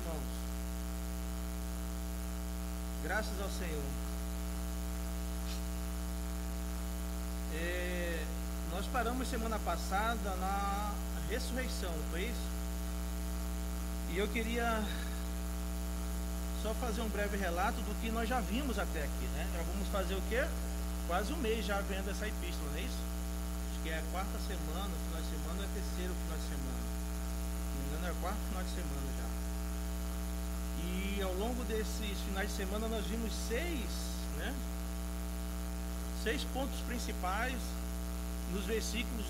irmãos? Graças ao Senhor. Nós paramos semana passada na ressurreição, não foi isso? E eu queria só fazer um breve relato do que nós já vimos até aqui, né? Já vamos fazer o quê? Quase um mês já vendo essa epístola, não é isso? Acho que é a quarta semana, final de semana, ou é terceiro final de semana. Se não me engano, é o quarto final de semana já. E ao longo desses finais de semana nós vimos seis pontos principais nos versículos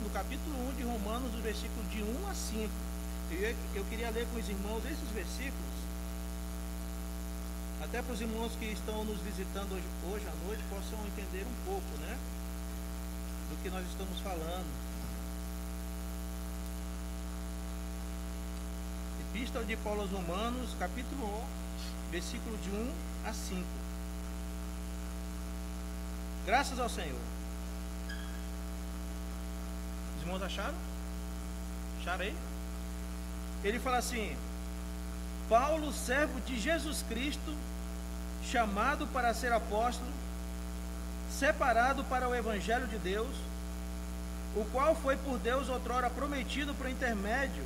no capítulo 1 de Romanos, dos versículos de 1 a 5. Eu queria ler com os irmãos esses versículos, até para os irmãos que estão nos visitando hoje à noite possam entender um pouco, né, do que nós estamos falando. Epístola de Paulo aos Romanos, capítulo 1, versículo de 1 a 5. Graças ao Senhor. Os irmãos acharam? Acharam aí? Ele fala assim: Paulo, servo de Jesus Cristo, chamado para ser apóstolo, separado para o Evangelho de Deus, o qual foi por Deus outrora prometido por intermédio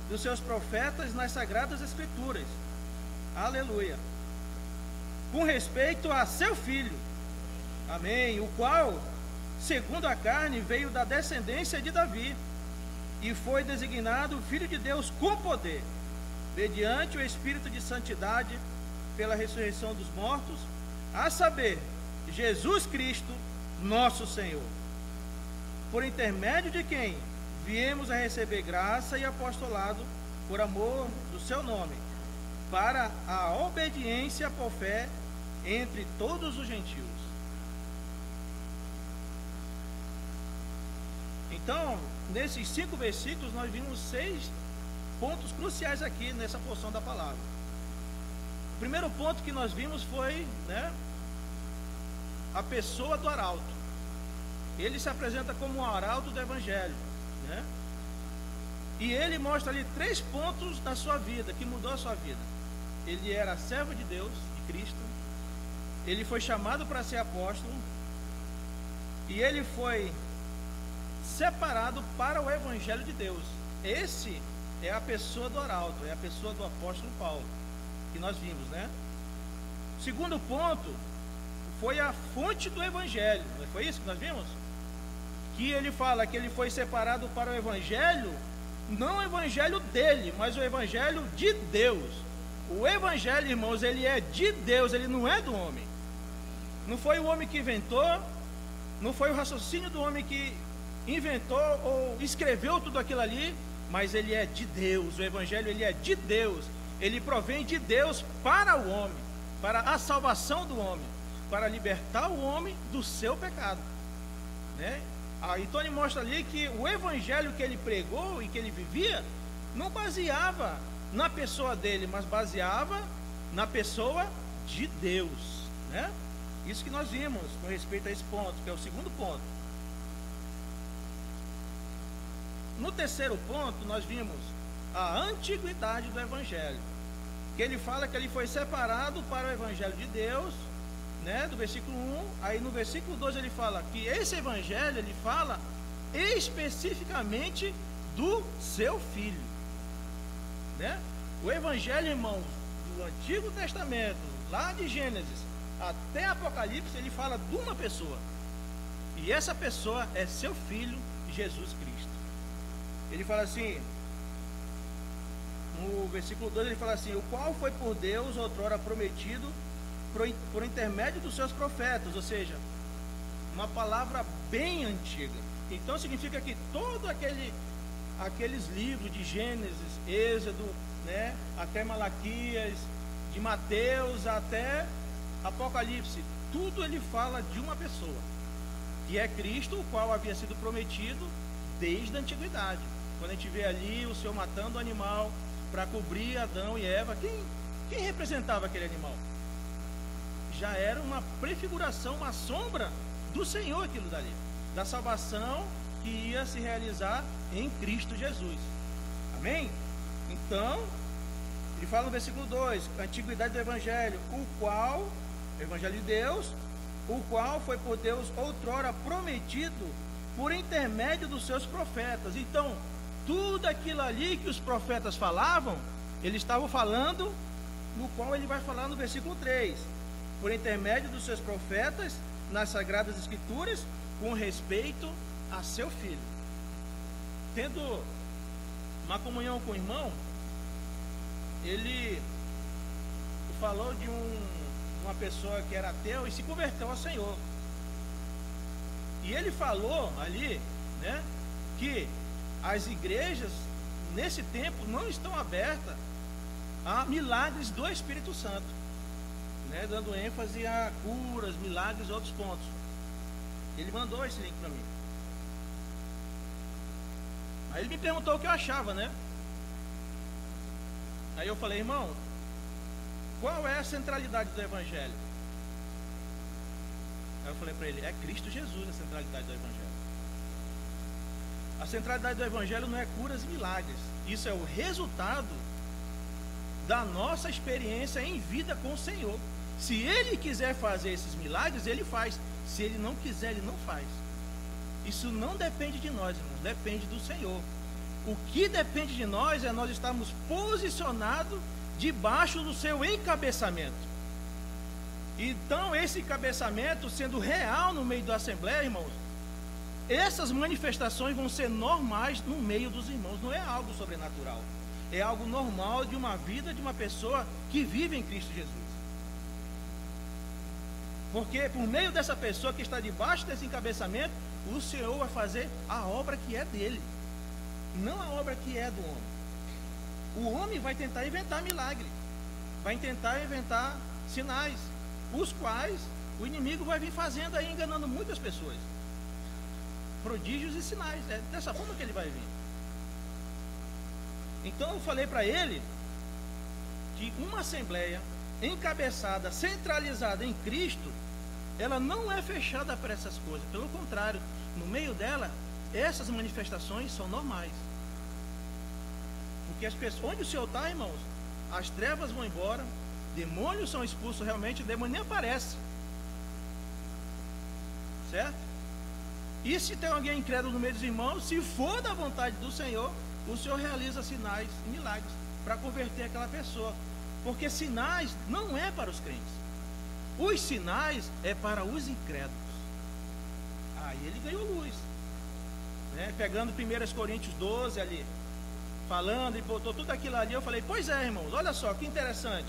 dos seus profetas nas Sagradas Escrituras. Aleluia. Com respeito a seu filho, amém, o qual, segundo a carne, veio da descendência de Davi, e foi designado Filho de Deus com poder, mediante o Espírito de santidade, pela ressurreição dos mortos, a saber, Jesus Cristo, nosso Senhor, por intermédio de quem viemos a receber graça e apostolado por amor do seu nome, para a obediência por fé entre todos os gentios. Então, nesses 5 versículos, nós vimos 6 pontos cruciais aqui nessa porção da palavra. O primeiro ponto que nós vimos foi, a pessoa do arauto. Ele se apresenta como um arauto do Evangelho, né? E ele mostra ali 3 pontos da sua vida, que mudou a sua vida. Ele era servo de Deus, de Cristo. Ele foi chamado para ser apóstolo. E ele foi separado para o Evangelho de Deus. Esse é a pessoa do arauto, é a pessoa do apóstolo Paulo, que nós vimos, né? O segundo ponto foi a fonte do Evangelho, não foi isso que nós vimos? Que ele fala que ele foi separado para o Evangelho, não o Evangelho dele, mas o Evangelho de Deus. O Evangelho, irmãos, ele é de Deus, ele não é do homem. Não foi o homem que inventou, não foi o raciocínio do homem que inventou ou escreveu tudo aquilo ali, mas ele é de Deus. O Evangelho, ele é de Deus, ele provém de Deus para o homem, para a salvação do homem, para libertar o homem do seu pecado, né? Então ele mostra ali que o Evangelho que ele pregou e que ele vivia não baseava na pessoa dele, mas baseava na pessoa de Deus, né? Isso que nós vimos com respeito a esse ponto, que é o segundo ponto. No terceiro ponto, nós vimos a antiguidade do Evangelho, que ele fala que ele foi separado para o Evangelho de Deus, né, do versículo 1, aí no versículo 2 ele fala que esse Evangelho, ele fala especificamente do seu Filho, né? O Evangelho, irmãos, do Antigo Testamento, lá de Gênesis até Apocalipse, ele fala de uma pessoa, e essa pessoa é seu Filho, Jesus Cristo. Ele fala assim, no versículo 2 ele fala assim: o qual foi por Deus outrora prometido por intermédio dos seus profetas, ou seja, uma palavra bem antiga. Então significa que todo aqueles livros de Gênesis, Êxodo, né, até Malaquias, de Mateus até Apocalipse, tudo ele fala de uma pessoa, que é Cristo, o qual havia sido prometido desde a antiguidade. Quando a gente vê ali o Senhor matando o animal para cobrir Adão e Eva, quem representava aquele animal? Já era uma prefiguração, uma sombra do Senhor, aquilo dali, da salvação que ia se realizar em Cristo Jesus. Amém? Então, E fala no versículo 2, a antiguidade do Evangelho, o Evangelho de Deus, o qual foi por Deus outrora prometido por intermédio dos seus profetas. Então, tudo aquilo ali que os profetas falavam, eles estavam falando, no qual ele vai falar no versículo 3, por intermédio dos seus profetas, nas Sagradas Escrituras, com respeito a seu filho. Tendo uma comunhão com o irmão, ele falou de uma pessoa que era ateu e se converteu ao Senhor. E ele falou ali, né, que as igrejas nesse tempo não estão abertas a milagres do Espírito Santo, né, dando ênfase a curas, milagres e outros pontos. Ele mandou esse link para mim. Aí ele me perguntou o que eu achava, né? Aí eu falei, irmão, qual é a centralidade do Evangelho? Aí eu falei para ele, é Cristo Jesus a centralidade do Evangelho. A centralidade do Evangelho não é curas e milagres. Isso é o resultado da nossa experiência em vida com o Senhor. Se Ele quiser fazer esses milagres, Ele faz. Se Ele não quiser, Ele não faz. Isso não depende de nós, irmãos, depende do Senhor. O que depende de nós é nós estarmos posicionados debaixo do seu encabeçamento. Então, esse encabeçamento sendo real no meio da Assembleia, irmãos, essas manifestações vão ser normais no meio dos irmãos. Não é algo sobrenatural, é algo normal de uma vida de uma pessoa que vive em Cristo Jesus. Porque por meio dessa pessoa que está debaixo desse encabeçamento, o Senhor vai fazer a obra que é dele, não a obra que é do homem. O homem vai tentar inventar milagre, vai tentar inventar sinais, os quais o inimigo vai vir fazendo aí, enganando muitas pessoas. Prodígios e sinais, é dessa forma que ele vai vir. Então eu falei para ele que uma assembleia encabeçada, centralizada em Cristo, ela não é fechada para essas coisas. Pelo contrário, no meio dela, essas manifestações são normais. Porque as pessoas, onde o Senhor está, irmãos, as trevas vão embora, demônios são expulsos, realmente o demônio nem aparece. Certo? E se tem alguém incrédulo no meio dos irmãos, se for da vontade do Senhor, o Senhor realiza sinais e milagres para converter aquela pessoa. Porque sinais não é para os crentes. Os sinais é para os incrédulos. Aí ele ganhou luz, né? Pegando 1 Coríntios 12 ali, falando e botou tudo aquilo ali. Eu falei, pois é, irmãos, olha só que interessante.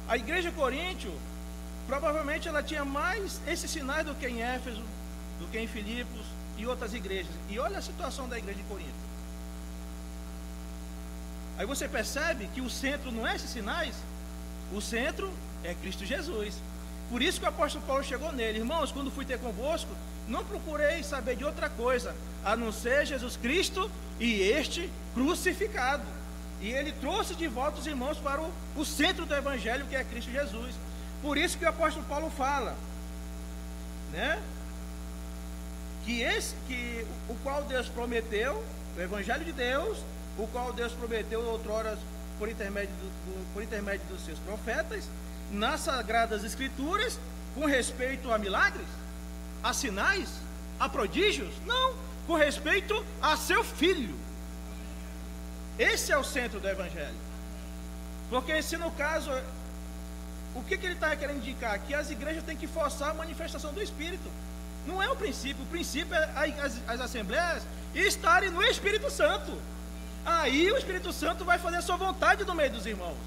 A igreja de Coríntio, provavelmente ela tinha mais esses sinais do que em Éfeso, do que em Filipos e outras igrejas. E olha a situação da igreja de Corinto. Aí você percebe que o centro não é esses sinais, o centro é Cristo Jesus. Por isso que o apóstolo Paulo chegou nele. Irmãos, quando fui ter convosco, não procurei saber de outra coisa, a não ser Jesus Cristo e este crucificado. E ele trouxe de volta os irmãos para o centro do Evangelho, que é Cristo Jesus. Por isso que o apóstolo Paulo fala, né, que o qual Deus prometeu, o Evangelho de Deus, o qual Deus prometeu outrora por intermédio dos seus profetas, nas Sagradas Escrituras, com respeito a milagres, a sinais, a prodígios? Não, com respeito a seu filho. Esse é o centro do Evangelho. Porque se no caso, o que ele está querendo indicar? Que as igrejas têm que forçar a manifestação do Espírito. Não é o princípio é as assembleias estarem no Espírito Santo. Aí o Espírito Santo vai fazer a sua vontade no meio dos irmãos.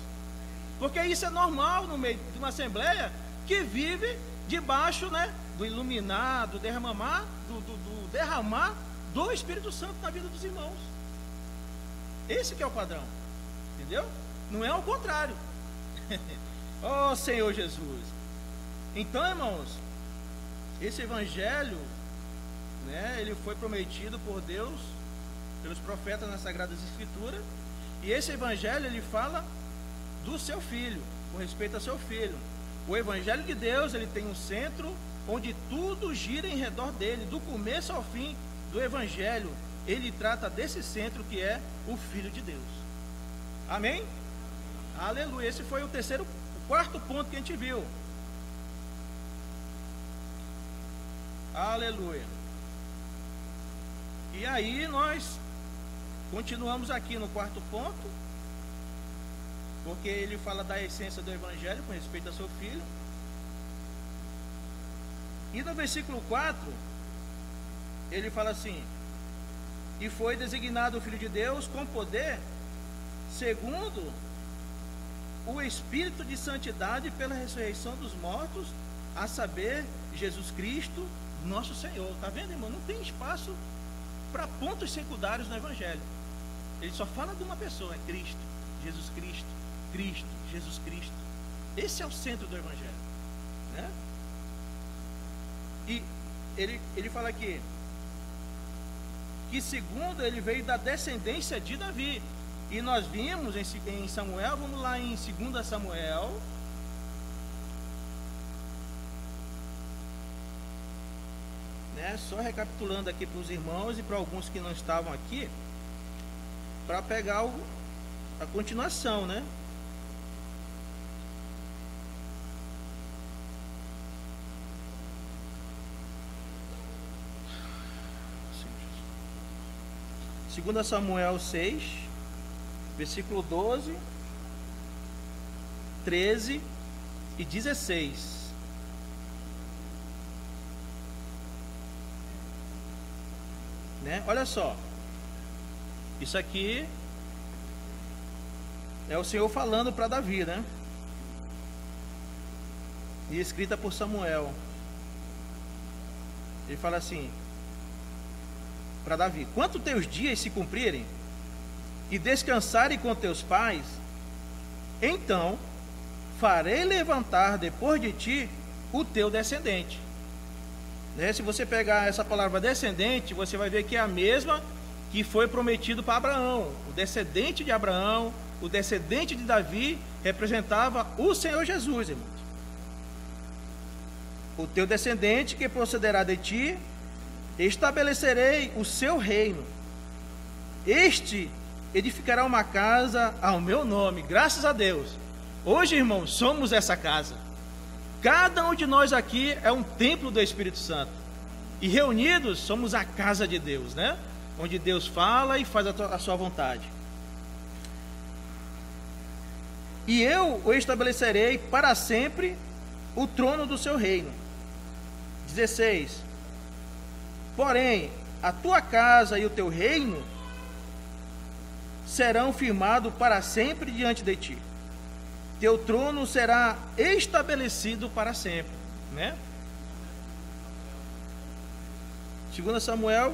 Porque isso é normal no meio de uma assembleia que vive debaixo, né, do iluminar, do derramar do Espírito Santo na vida dos irmãos. Esse que é o padrão, entendeu? Não é o contrário. Oh Senhor Jesus. Então, irmãos, esse Evangelho, né, ele foi prometido por Deus, pelos profetas nas Sagradas Escrituras. E esse Evangelho, ele fala do seu filho, com respeito ao seu filho. O Evangelho de Deus, ele tem um centro onde tudo gira em redor dele, do começo ao fim do Evangelho. Ele trata desse centro que é o Filho de Deus. Amém? Aleluia. Esse foi o quarto ponto que a gente viu. Aleluia. E aí nós continuamos aqui no quarto ponto, porque ele fala da essência do Evangelho com respeito a seu filho. E no versículo 4, ele fala assim: e foi designado o Filho de Deus com poder, segundo o Espírito de santidade pela ressurreição dos mortos, a saber, Jesus Cristo, nosso Senhor. Está vendo, irmão? Não tem espaço para pontos secundários no Evangelho. Ele só fala de uma pessoa, é Cristo, Jesus Cristo, Cristo, Jesus Cristo. Esse é o centro do Evangelho, né? E ele fala aqui que segundo ele veio da descendência de Davi. E nós vimos em Samuel, vamos lá em 2 Samuel, né? Só recapitulando aqui para os irmãos e para alguns que não estavam aqui, para pegar a continuação, né? Segunda Samuel 6, versículo 12, 13 e 16. Né? Olha só. Isso aqui é o Senhor falando para Davi, né? E escrita por Samuel. Ele fala assim para Davi: quando teus dias se cumprirem e descansarem com teus pais, então farei levantar depois de ti o teu descendente. Né? Se você pegar essa palavra descendente, você vai ver que é a mesma que foi prometido para Abraão. O descendente de Abraão, o descendente de Davi, representava o Senhor Jesus, irmãos. O teu descendente que procederá de ti, estabelecerei o seu reino. Este edificará uma casa ao meu nome. Graças a Deus. Hoje, irmãos, somos essa casa. Cada um de nós aqui é um templo do Espírito Santo. E reunidos somos a casa de Deus, né? Onde Deus fala e faz a sua vontade. E eu o estabelecerei para sempre o trono do seu reino. 16. Porém, a tua casa e o teu reino serão firmados para sempre diante de ti. Teu trono será estabelecido para sempre, né? 2 Samuel,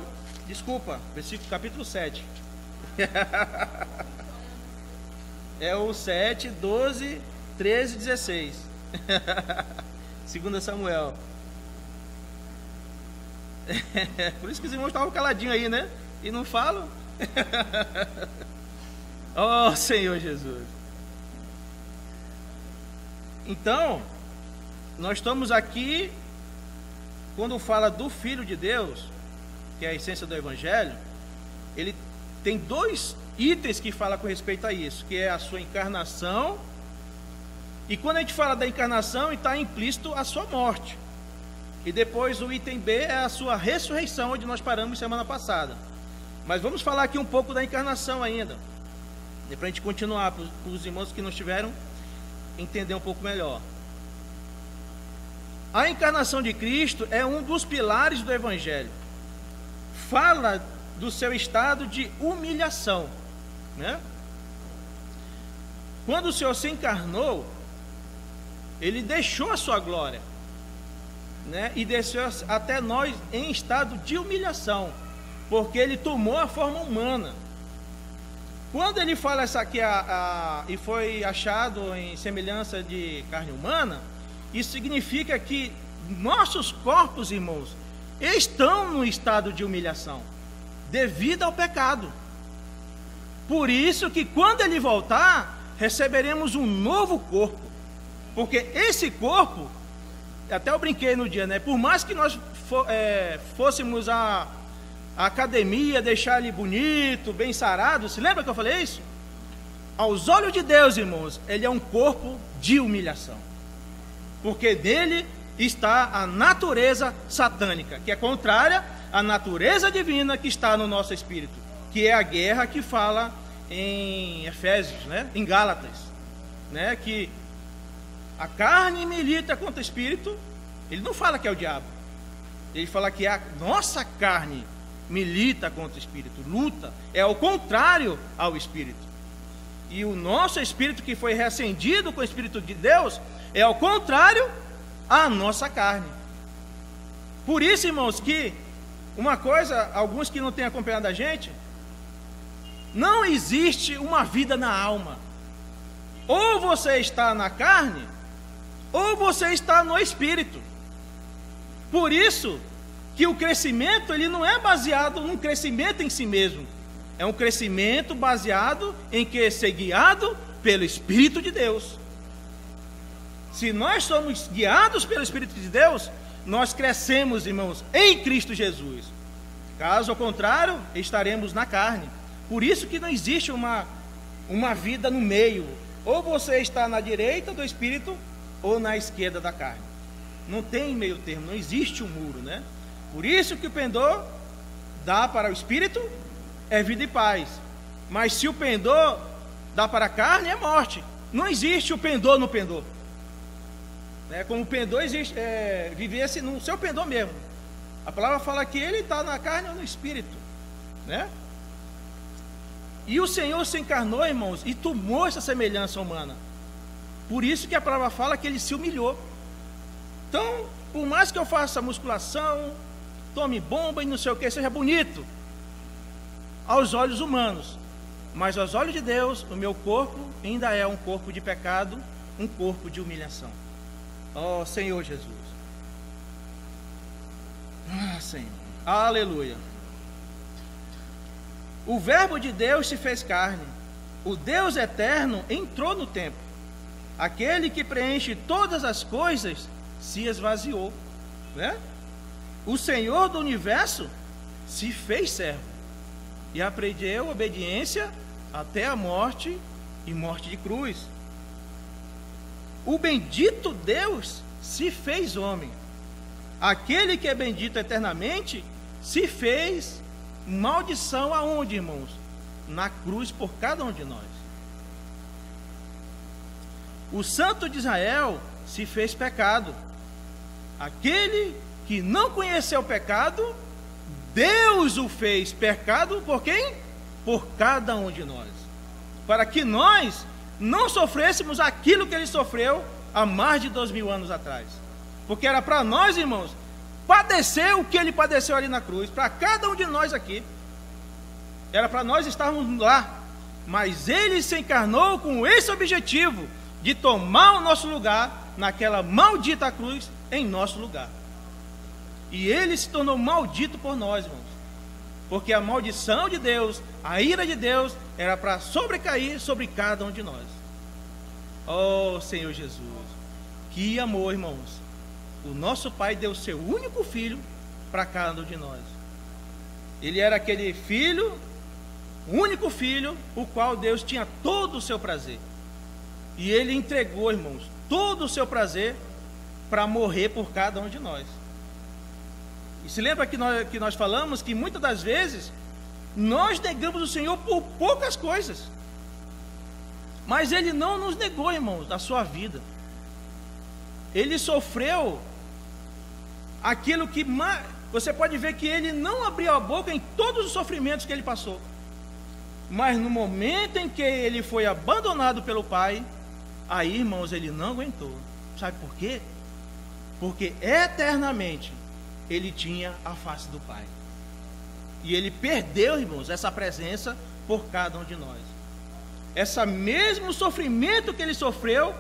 capítulo 7. É o 7, 12, 13 e 16. 2 Samuel. Por isso que os irmãos estavam caladinhos aí, né? E não falam. Oh, Senhor Jesus. Então, nós estamos aqui, quando fala do Filho de Deus, que é a essência do Evangelho, ele tem dois itens que fala com respeito a isso, que é a sua encarnação, e quando a gente fala da encarnação, está implícito a sua morte. E depois o item B é a sua ressurreição, onde nós paramos semana passada. Mas vamos falar aqui um pouco da encarnação ainda, para a gente continuar, para os irmãos que não estiveram, entender um pouco melhor. A encarnação de Cristo é um dos pilares do Evangelho. Fala do seu estado de humilhação, né? Quando o Senhor se encarnou, ele deixou a sua glória, né? E desceu até nós em estado de humilhação, porque ele tomou a forma humana. Quando ele fala essa aqui, e foi achado em semelhança de carne humana, isso significa que nossos corpos, irmãos, estão no estado de humilhação, devido ao pecado. Por isso que quando ele voltar, receberemos um novo corpo, porque esse corpo, até eu brinquei no dia, né? Por mais que nós fôssemos a academia, deixar ele bonito, bem sarado, se lembra que eu falei isso? aos olhos de Deus, irmãos, ele é um corpo de humilhação, porque nele está a natureza satânica, que é contrária à natureza divina que está no nosso espírito, que é a guerra que fala em Efésios, né? Em Gálatas, né? Que a carne milita contra o espírito. Ele não fala que é o diabo, ele fala que a nossa carne milita contra o espírito, luta, é o contrário ao espírito. E o nosso espírito, que foi reacendido com o Espírito de Deus, é ao contrário à nossa carne. Por isso, irmãos, que uma coisa, alguns que não têm acompanhado a gente, não existe uma vida na alma. Ou você está na carne, ou você está no espírito. Por isso que o crescimento, ele não é baseado num crescimento em si mesmo. É um crescimento baseado em que ser guiado pelo Espírito de Deus. Se nós somos guiados pelo Espírito de Deus, nós crescemos, irmãos, em Cristo Jesus. Caso ao contrário, estaremos na carne. Por isso que não existe uma vida no meio. Ou você está na direita do Espírito, ou na esquerda da carne. Não tem meio termo, não existe um muro, né? Por isso que o pendor dá para o Espírito é vida e paz. Mas se o pendor dá para a carne, é morte. Não existe o pendor no pendor. Como o pendor existe, vivesse no seu pendor mesmo. A palavra fala que ele está na carne ou no espírito, né? E o Senhor se encarnou, irmãos, e tomou essa semelhança humana. Por isso que a palavra fala que ele se humilhou. Então, por mais que eu faça musculação, tome bomba e não sei o que, seja bonito aos olhos humanos, mas aos olhos de Deus, o meu corpo ainda é um corpo de pecado, um corpo de humilhação. Ó Senhor Jesus. Senhor. Aleluia. O verbo de Deus se fez carne. O Deus eterno entrou no tempo. Aquele que preenche todas as coisas se esvaziou, né? O Senhor do universo se fez servo e aprendeu obediência até a morte e morte de cruz. O bendito Deus se fez homem. Aquele que é bendito eternamente se fez maldição aonde, irmãos? Na cruz por cada um de nós. O Santo de Israel se fez pecado. Aquele que não conheceu o pecado, Deus o fez pecado por quem? Por cada um de nós. Para que nós não sofrêssemos aquilo que ele sofreu há mais de 2000 anos atrás. Porque era para nós, irmãos, padecer o que ele padeceu ali na cruz, para cada um de nós aqui. Era para nós estarmos lá. Mas ele se encarnou com esse objetivo de tomar o nosso lugar naquela maldita cruz em nosso lugar. E ele se tornou maldito por nós, irmãos. Porque a maldição de Deus, a ira de Deus, era para sobrecair sobre cada um de nós. Oh Senhor Jesus, que amor, irmãos. O nosso Pai deu seu único filho para cada um de nós. Ele era aquele filho, o único filho, o qual Deus tinha todo o seu prazer. E ele entregou, irmãos, todo o seu prazer para morrer por cada um de nós. E se lembra que nós falamos que muitas das vezes nós negamos o Senhor por poucas coisas. Mas ele não nos negou, irmãos, da sua vida. Ele sofreu aquilo que você pode ver que ele não abriu a boca em todos os sofrimentos que ele passou. Mas no momento em que ele foi abandonado pelo Pai, aí, irmãos, ele não aguentou. Sabe por quê? Porque eternamente ele tinha a face do Pai. E ele perdeu, irmãos, essa presença por cada um de nós. Esse mesmo sofrimento que ele sofreu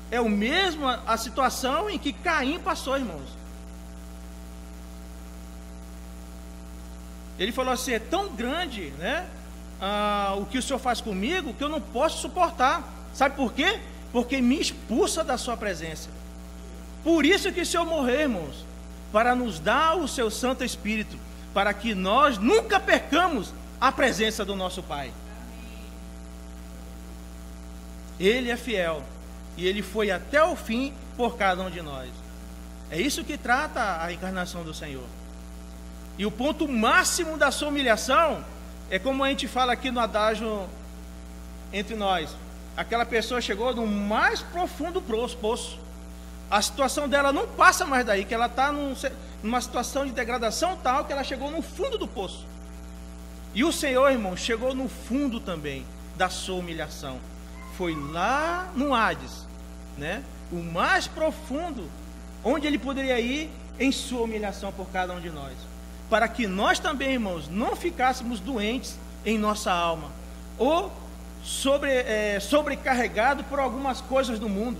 é o mesmo a situação em que Caim passou, irmãos. Ele falou assim: é tão grande, né, o que o Senhor faz comigo, que eu não posso suportar. Sabe por quê? Porque me expulsa da sua presença. Por isso que o Senhor morreu, irmãos, para nos dar o seu Santo Espírito, para que nós nunca percamos a presença do nosso Pai. Ele é fiel e Ele foi até o fim por cada um de nós. É isso que trata a encarnação do Senhor. E o ponto máximo da sua humilhação é como a gente fala aqui no adágio entre nós. Aquela pessoa chegou no mais profundo poço. A situação dela não passa mais daí, que ela está numa situação de degradação tal que ela chegou no fundo do poço. E o Senhor, irmão, chegou no fundo também da sua humilhação. Foi lá no Hades, né? O mais profundo, onde Ele poderia ir em sua humilhação por cada um de nós. Para que nós também, irmãos, não ficássemos doentes em nossa alma, ou sobrecarregados por algumas coisas do mundo.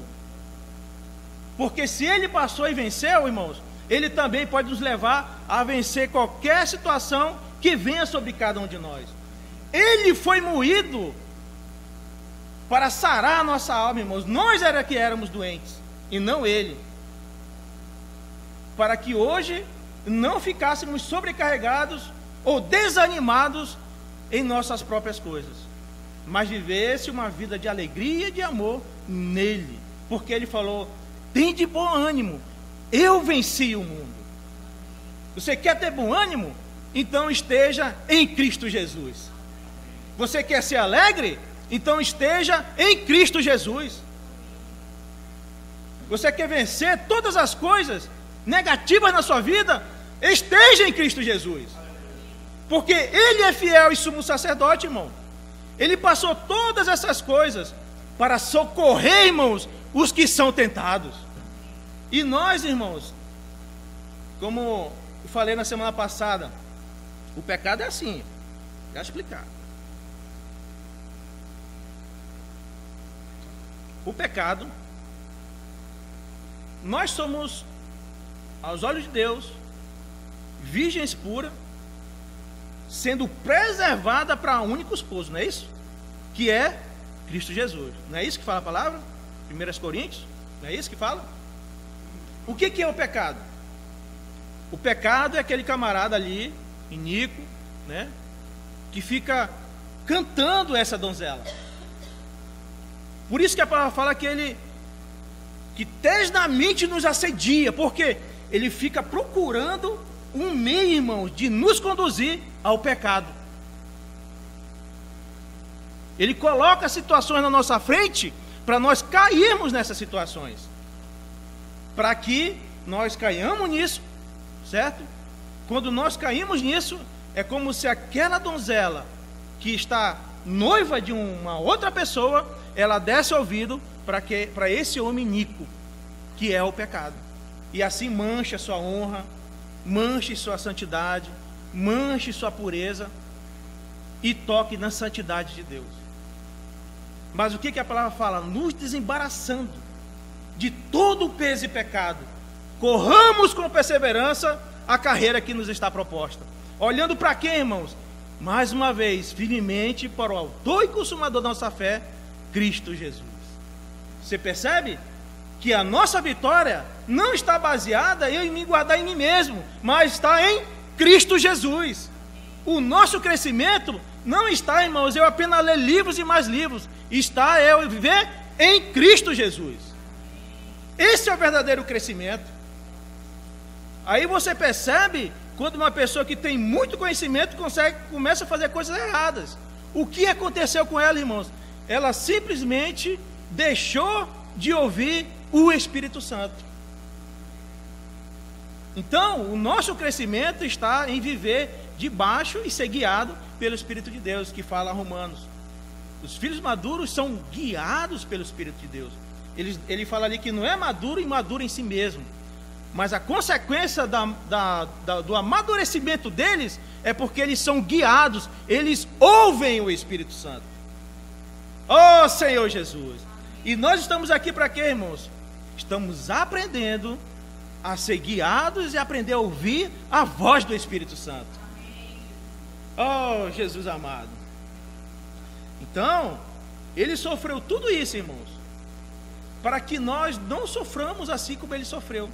Porque se Ele passou e venceu, irmãos, Ele também pode nos levar a vencer qualquer situação que venha sobre cada um de nós. Ele foi moído para sarar a nossa alma, irmãos. Nós era que éramos doentes, e não Ele. Para que hoje não ficássemos sobrecarregados ou desanimados em nossas próprias coisas, mas vivesse uma vida de alegria e de amor nele. Porque Ele falou: tem de bom ânimo, eu venci o mundo. Você quer ter bom ânimo? Então esteja em Cristo Jesus. Você quer ser alegre? Então esteja em Cristo Jesus. Você quer vencer todas as coisas negativas na sua vida? Esteja em Cristo Jesus. Porque Ele é fiel e sumo sacerdote, irmão. Ele passou todas essas coisas para socorrer, irmãos, os que são tentados. E nós, irmãos, como eu falei na semana passada, o pecado é assim, já explicar. O pecado, nós somos, aos olhos de Deus, virgens puras, sendo preservada para um único esposo, não é isso? Que é Cristo Jesus. Não é isso que fala a palavra? 1 Coríntios, não é isso que fala? O que é o pecado? O pecado é aquele camarada ali, iníquo, né, que fica cantando essa donzela. Por isso que a palavra fala que tesnamente nos assedia, porque ele fica procurando um meio, irmãos, de nos conduzir ao pecado. Ele coloca situações na nossa frente para nós cairmos nessas situações, para que nós caiamos nisso, certo? Quando nós caímos nisso, é como se aquela donzela que está noiva de uma outra pessoa, ela desse ouvido para esse homem iníquo, que é o pecado, e assim mancha sua honra, manche sua santidade, manche sua pureza, e toque na santidade de Deus. Mas o que a palavra fala? Nos desembaraçando de todo o peso e pecado, corramos com perseverança a carreira que nos está proposta. Olhando para quem, irmãos? Mais uma vez, firmemente para o autor e consumador da nossa fé, Cristo Jesus. Você percebe que a nossa vitória não está baseada em me guardar em mim mesmo, mas está em Cristo Jesus. O nosso crescimento não está, irmãos, eu apenas ler livros e mais livros, está eu viver em Cristo Jesus. Esse é o verdadeiro crescimento. Aí você percebe quando uma pessoa que tem muito conhecimento começa a fazer coisas erradas. O que aconteceu com ela, irmãos? Ela simplesmente deixou de ouvir o Espírito Santo. Então, o nosso crescimento está em viver debaixo e ser guiado pelo Espírito de Deus, que fala a Romanos. Os filhos maduros são guiados pelo Espírito de Deus. Ele fala ali que não é maduro e maduro em si mesmo, mas a consequência do amadurecimento deles é porque eles são guiados, eles ouvem o Espírito Santo. Oh Senhor Jesus! E nós estamos aqui para quê, irmãos? Estamos aprendendo a ser guiados e aprender a ouvir a voz do Espírito Santo. Oh Jesus amado! Então, ele sofreu tudo isso, irmãos, para que nós não soframos assim como ele sofreu,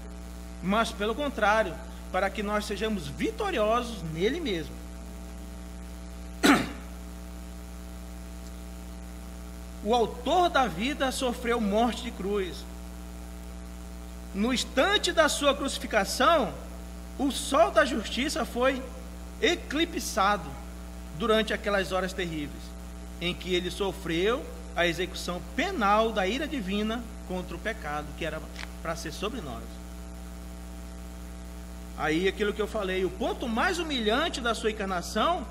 mas pelo contrário, para que nós sejamos vitoriosos nele mesmo. o autor da vida sofreu morte de cruz. No instante da sua crucificação, o sol da justiça foi eclipsado durante aquelas horas terríveis, em que ele sofreu a execução penal da ira divina contra o pecado, que era para ser sobre nós. Aí aquilo que eu falei, o ponto mais humilhante da sua encarnação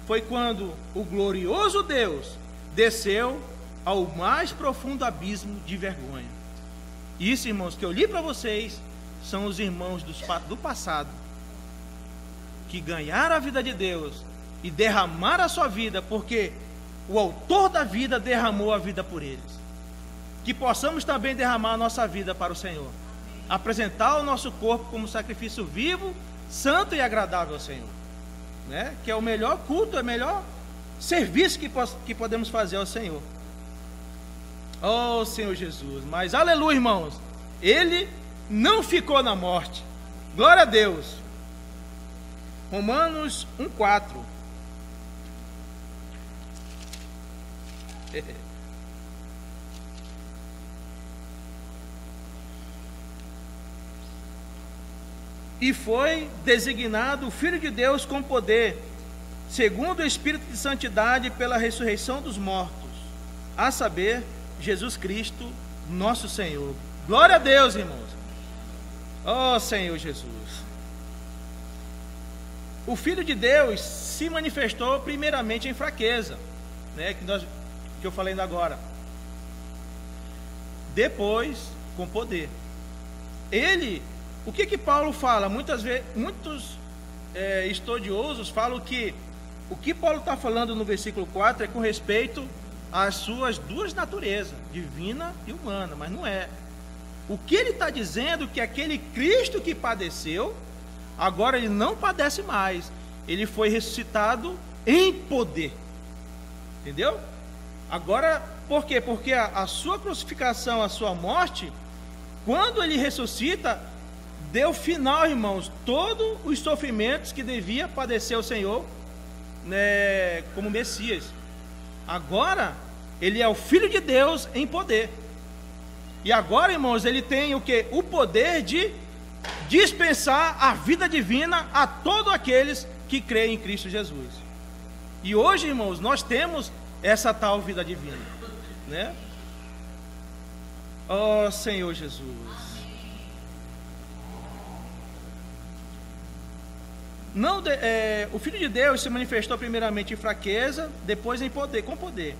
foi quando o glorioso Deus desceu ao mais profundo abismo de vergonha. Isso, irmãos, que eu li para vocês, são os irmãos do passado, que ganharam a vida de Deus e derramaram a sua vida, porque o autor da vida derramou a vida por eles. Que possamos também derramar a nossa vida para o Senhor, apresentar o nosso corpo como sacrifício vivo, santo e agradável ao Senhor, né? Que é o melhor culto, é o melhor serviço que podemos fazer ao Senhor. Oh Senhor Jesus, mas aleluia, irmãos, ele não ficou na morte, glória a Deus. Romanos 1,4. E foi designado o Filho de Deus com poder, segundo o Espírito de Santidade, pela ressurreição dos mortos, a saber, Jesus Cristo, nosso Senhor. Glória a Deus, irmãos. Oh Senhor Jesus. O Filho de Deus se manifestou primeiramente em fraqueza, né, que eu falei ainda agora. Depois, com poder. O que Paulo fala? Muitas vezes, muitos estudiosos falam que o que Paulo está falando no versículo 4 é com respeito às suas duas naturezas, divina e humana, mas não é. O que ele está dizendo é que aquele Cristo que padeceu, agora ele não padece mais, ele foi ressuscitado em poder, entendeu? Agora, por quê? Porque a sua crucificação, a sua morte, quando ele ressuscita, deu final, irmãos, todos os sofrimentos que devia padecer o Senhor, né, como Messias. Agora, ele é o Filho de Deus em poder. E agora, irmãos, ele tem o quê? O poder de dispensar a vida divina a todos aqueles que creem em Cristo Jesus. E hoje, irmãos, nós temos essa tal vida divina, né? Oh Senhor Jesus. O Filho de Deus se manifestou primeiramente em fraqueza, depois em poder, com poder.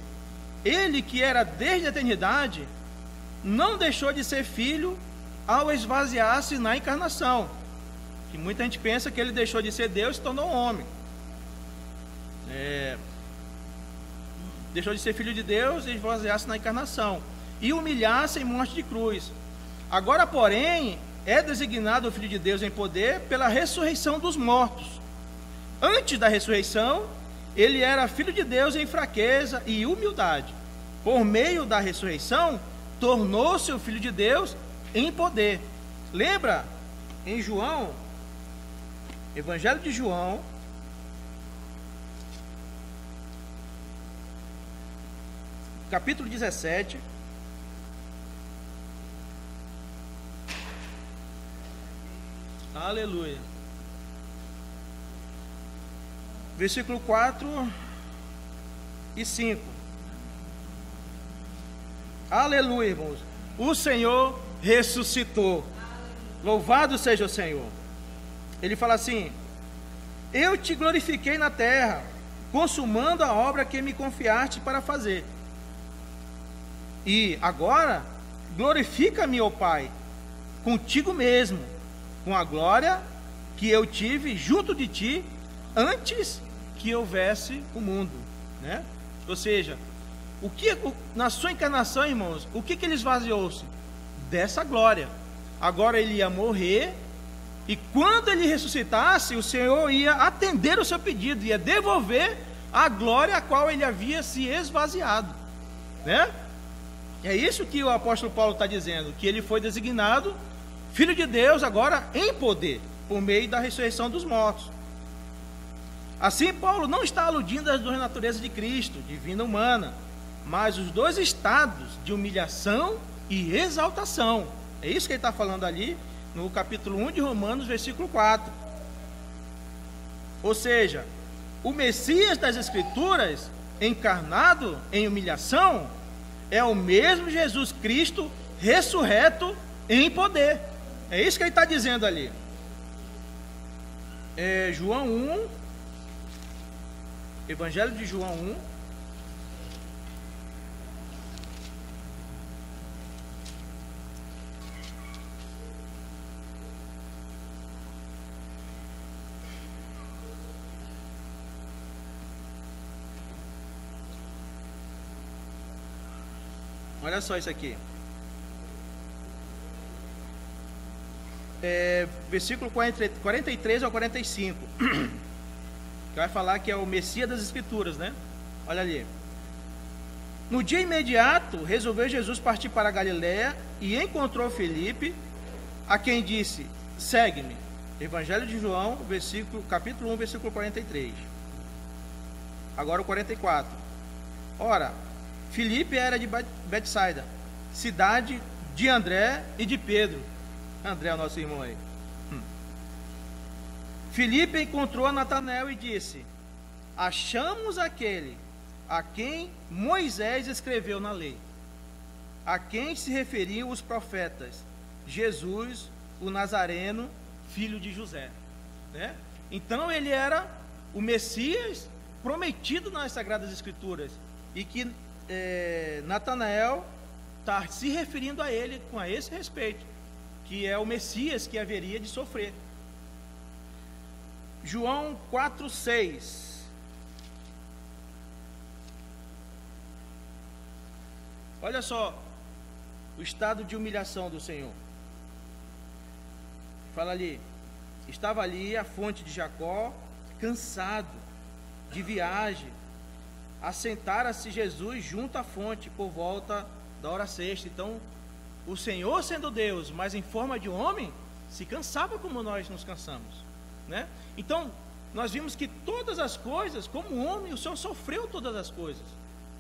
Ele, que era desde a eternidade, não deixou de ser filho ao esvaziar-se na encarnação. Que muita gente pensa que ele deixou de ser Deus e se tornou um homem. Deixou de ser filho de Deus e esvaziar-se na encarnação, e humilhar-se em morte de cruz. Agora, porém, é designado o Filho de Deus em poder pela ressurreição dos mortos. Antes da ressurreição, ele era Filho de Deus em fraqueza e humildade. Por meio da ressurreição, tornou-se o Filho de Deus em poder. Lembra em João, Evangelho de João, capítulo 17, aleluia, versículo 4 e 5, aleluia, irmãos, o Senhor ressuscitou, louvado seja o Senhor. Ele fala assim: eu te glorifiquei na terra, consumando a obra que me confiaste para fazer. E agora, glorifica-me, ó Pai, contigo mesmo, com a glória que eu tive junto de ti, antes que houvesse o mundo, né? Ou seja, na sua encarnação, irmãos, o que ele esvaziou-se? Dessa glória. Agora ele ia morrer, e quando ele ressuscitasse, o Senhor ia atender o seu pedido, ia devolver a glória a qual ele havia se esvaziado, né? É isso que o apóstolo Paulo está dizendo, que ele foi designado Filho de Deus agora em poder, por meio da ressurreição dos mortos. Assim, Paulo não está aludindo às duas naturezas de Cristo, divina e humana, mas os dois estados de humilhação e exaltação. É isso que ele está falando ali no capítulo 1 de Romanos, versículo 4. Ou seja, o Messias das Escrituras, encarnado em humilhação, é o mesmo Jesus Cristo ressurreto em poder. É isso que ele está dizendo ali. João 1, Evangelho de João 1. Olha só isso aqui. Versículo 43 ao 45. Que vai falar que é o Messias das Escrituras, né? Olha ali. No dia imediato, resolveu Jesus partir para a Galiléia e encontrou Filipe, a quem disse: segue-me. Evangelho de João, capítulo 1, versículo 43. Agora o 44. Ora, Filipe era de Betsaida, cidade de André e de Pedro. André é o nosso irmão aí. Filipe encontrou Natanael e disse: achamos aquele a quem Moisés escreveu na lei, a quem se referiam os profetas, Jesus, o Nazareno, filho de José, né? Então ele era o Messias prometido nas Sagradas Escrituras, e que Natanael está se referindo a ele com esse respeito, que é o Messias que haveria de sofrer. João 4,6. Olha só o estado de humilhação do Senhor. Fala ali: estava ali a fonte de Jacó, cansado de viagem. Assentara-se Jesus junto à fonte por volta da hora sexta. Então, o Senhor, sendo Deus, mas em forma de homem, se cansava como nós nos cansamos, né? Então, nós vimos que todas as coisas, como homem, o Senhor sofreu todas as coisas,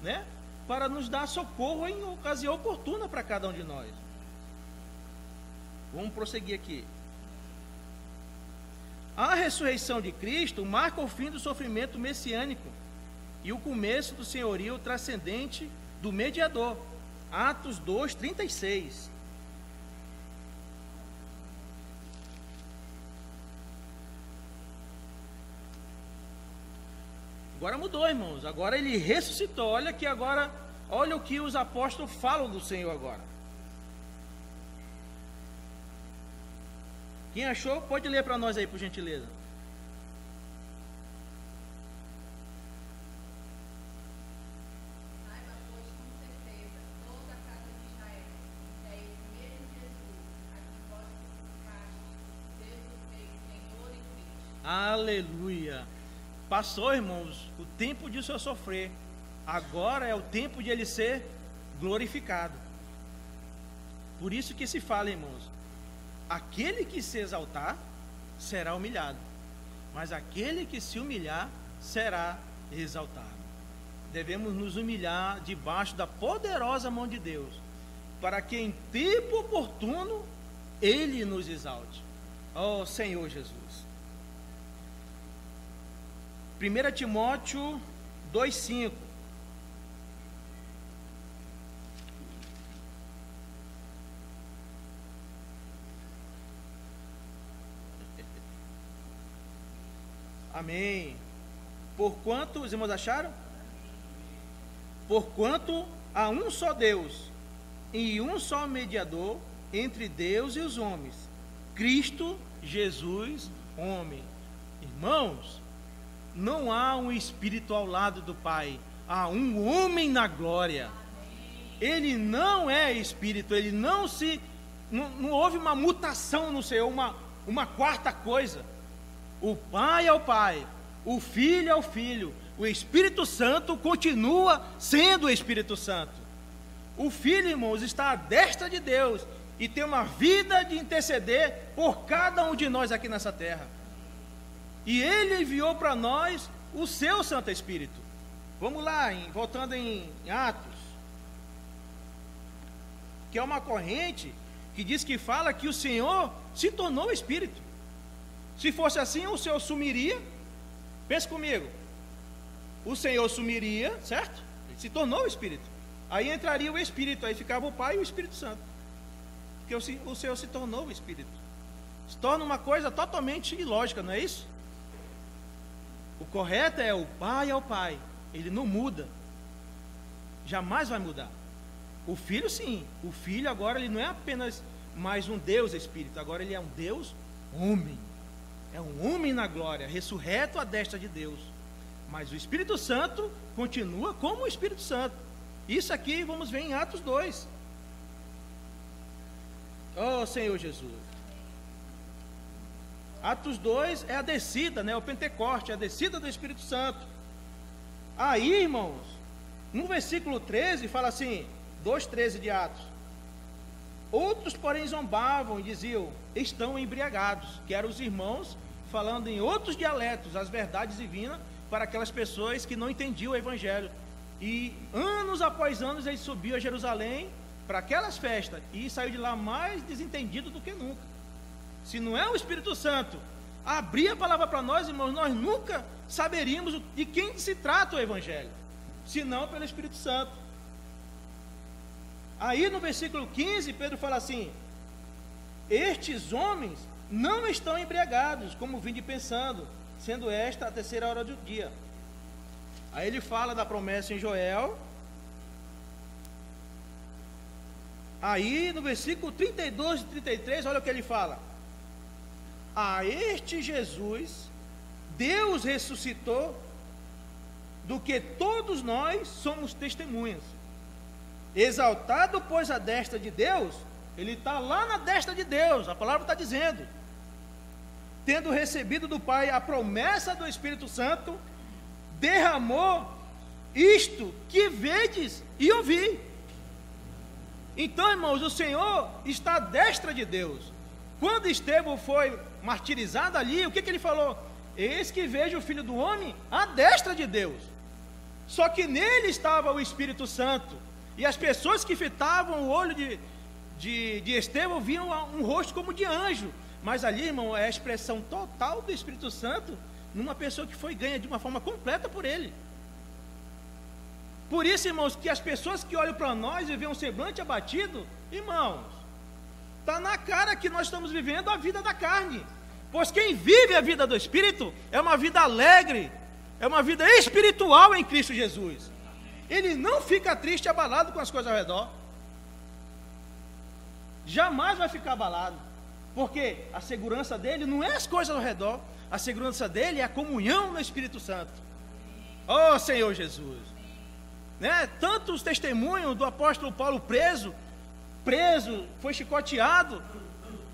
né? Para nos dar socorro em ocasião oportuna para cada um de nós. Vamos prosseguir aqui. A ressurreição de Cristo marca o fim do sofrimento messiânico e o começo do senhorio transcendente do mediador. Atos 2:36. Agora mudou, irmãos. Agora ele ressuscitou. Olha que agora, olha o que os apóstolos falam do Senhor agora. Quem achou, pode ler para nós aí, por gentileza. Aleluia. Passou, irmãos, o tempo de o Senhor sofrer. Agora é o tempo de ele ser glorificado. Por isso que se fala, irmãos, aquele que se exaltar será humilhado, mas aquele que se humilhar será exaltado. Devemos nos humilhar debaixo da poderosa mão de Deus, para que em tempo oportuno ele nos exalte. Ó Senhor Jesus. 1 Timóteo 2,5. Amém. Porquanto, os irmãos acharam? Porquanto há um só Deus e um só mediador entre Deus e os homens, Cristo Jesus, homem. Irmãos, não há um espírito ao lado do Pai, há um homem na glória. Ele não é espírito, ele não houve uma mutação no Senhor, uma quarta coisa. O Pai é o Pai, o Filho é o Filho, o Espírito Santo continua sendo o Espírito Santo. O Filho, irmãos, está à destra de Deus e tem uma vida de interceder por cada um de nós aqui nessa terra. E Ele enviou para nós o seu Santo Espírito. Vamos lá, voltando em Atos, que é uma corrente que diz que fala que o Senhor se tornou Espírito. Se fosse assim, o Senhor sumiria. Pense comigo, o Senhor sumiria, certo? Ele se tornou Espírito. Aí entraria o Espírito, aí ficava o Pai e o Espírito Santo. Porque o Senhor se tornou o Espírito. Se torna uma coisa totalmente ilógica, não é isso? O correto é o Pai é o Pai. Ele não muda. Jamais vai mudar. O Filho sim. O Filho agora ele não é apenas mais um Deus Espírito. Agora ele é um Deus homem. É um homem na glória, ressurreto à destra de Deus. Mas o Espírito Santo continua como o Espírito Santo. Isso aqui vamos ver em Atos 2. Oh Senhor Jesus. Atos 2 é a descida, né? O Pentecoste, a descida do Espírito Santo. Aí, irmãos, no versículo 13 fala assim, 2:13 de Atos. Outros, porém, zombavam e diziam, estão embriagados, que eram os irmãos falando em outros dialetos as verdades divinas para aquelas pessoas que não entendiam o Evangelho. E anos após anos eles subiam a Jerusalém para aquelas festas e saiu de lá mais desentendido do que nunca. Se não é o Espírito Santo abrir a palavra para nós, irmãos, nós nunca saberíamos de quem se trata o Evangelho, senão pelo Espírito Santo. Aí no versículo 15, Pedro fala assim, estes homens não estão embriagados, como vinde pensando, sendo esta a 3ª hora do dia. Aí ele fala da promessa em Joel. Aí no versículo 32 e 33, olha o que ele fala. A este Jesus, Deus ressuscitou, do que todos nós somos testemunhas. Exaltado, pois, a destra de Deus, ele está lá na destra de Deus, a palavra está dizendo. Tendo recebido do Pai a promessa do Espírito Santo, derramou isto que vedes e ouvi. Então, irmãos, o Senhor está à destra de Deus. Quando Estevão foi martirizado ali, o que ele falou? Eis que vejo o Filho do Homem à destra de Deus. Só que nele estava o Espírito Santo. E as pessoas que fitavam o olho de Estevão viam um rosto como de anjo. Mas ali, irmão, é a expressão total do Espírito Santo numa pessoa que foi ganha de uma forma completa por ele. Por isso, irmãos, que as pessoas que olham para nós e veem um semblante abatido, irmãos, está na cara que nós estamos vivendo a vida da carne. Pois quem vive a vida do Espírito é uma vida alegre, é uma vida espiritual em Cristo Jesus. Ele não fica triste e abalado com as coisas ao redor. Jamais vai ficar abalado. Porque a segurança dele não é as coisas ao redor. A segurança dele é a comunhão no Espírito Santo. Oh Senhor Jesus, né? Tanto os testemunhos do apóstolo Paulo preso, foi chicoteado,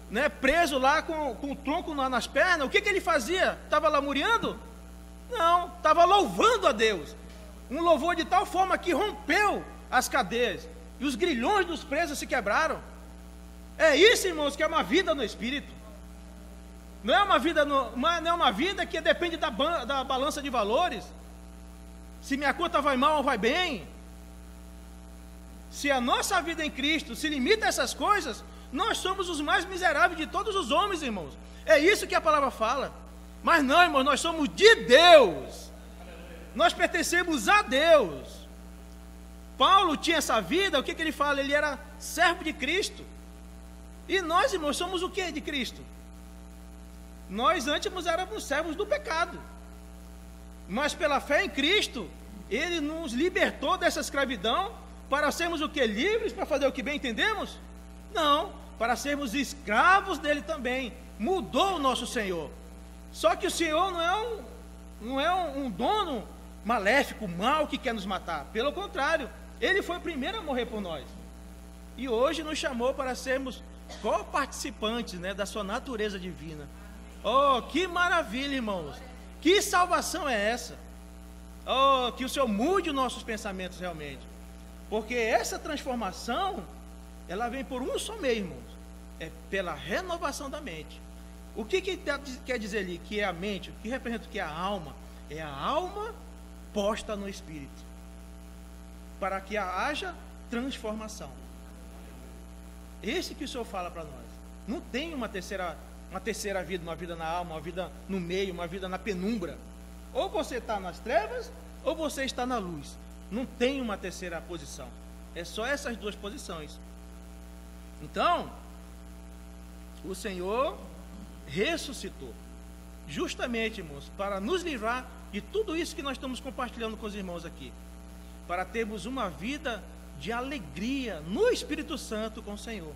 né? Preso lá com o tronco nas pernas. O que ele fazia? Estava lamuriando? Não, estava louvando a Deus. Um louvor de tal forma que rompeu as cadeias e os grilhões dos presos se quebraram. É isso, irmãos, que é uma vida no Espírito. Não é uma vida, não é uma vida que depende da balança de valores. Se minha conta vai mal ou vai bem. Se a nossa vida em Cristo se limita a essas coisas, nós somos os mais miseráveis de todos os homens, irmãos. É isso que a palavra fala. Mas não, irmãos, nós somos de Deus. Nós pertencemos a Deus. Paulo tinha essa vida, o que ele fala? Ele era servo de Cristo. E nós, irmãos, somos o que de Cristo? Nós antes éramos servos do pecado. Mas pela fé em Cristo, Ele nos libertou dessa escravidão para sermos o que? Livres para fazer o que bem entendemos? Não, para sermos escravos dele também. Mudou o nosso Senhor. Só que o Senhor não é um dono maléfico, mau, que quer nos matar. Pelo contrário, Ele foi o primeiro a morrer por nós. E hoje nos chamou para sermos co-participantes, né, da sua natureza divina. Oh, que maravilha, irmãos. Que salvação é essa? Oh, que o Senhor mude os nossos pensamentos realmente. Porque essa transformação, ela vem por um só meio, irmãos. É pela renovação da mente. O que quer dizer ali? Que é a mente? O que representa o que é a alma? É a alma posta no Espírito, para que haja transformação. Esse que o Senhor fala para nós. Não tem uma terceira vida, uma vida na alma, uma vida no meio, uma vida na penumbra. Ou você está nas trevas, ou você está na luz. Não tem uma terceira posição. É só essas duas posições. Então, o Senhor ressuscitou, justamente, irmãos, para nos livrar de tudo isso que nós estamos compartilhando com os irmãos aqui, para termos uma vida de alegria no Espírito Santo com o Senhor,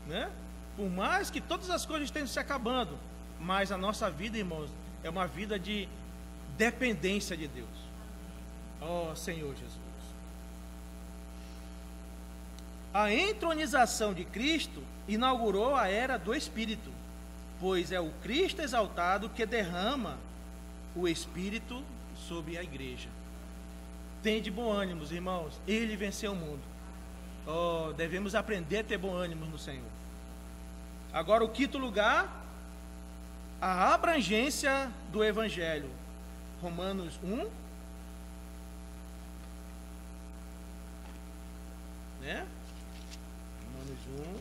né? Por mais que todas as coisas estejam se acabando, mas a nossa vida, irmãos, é uma vida de dependência de Deus. Ó Senhor Jesus. A entronização de Cristo inaugurou a era do Espírito, pois é o Cristo exaltado que derrama o Espírito sobre a igreja. Tende bom ânimo, irmãos, Ele venceu o mundo. Oh, devemos aprender a ter bom ânimo no Senhor. Agora, o quinto lugar, a abrangência do Evangelho. Romanos 1, né? Romanos 1,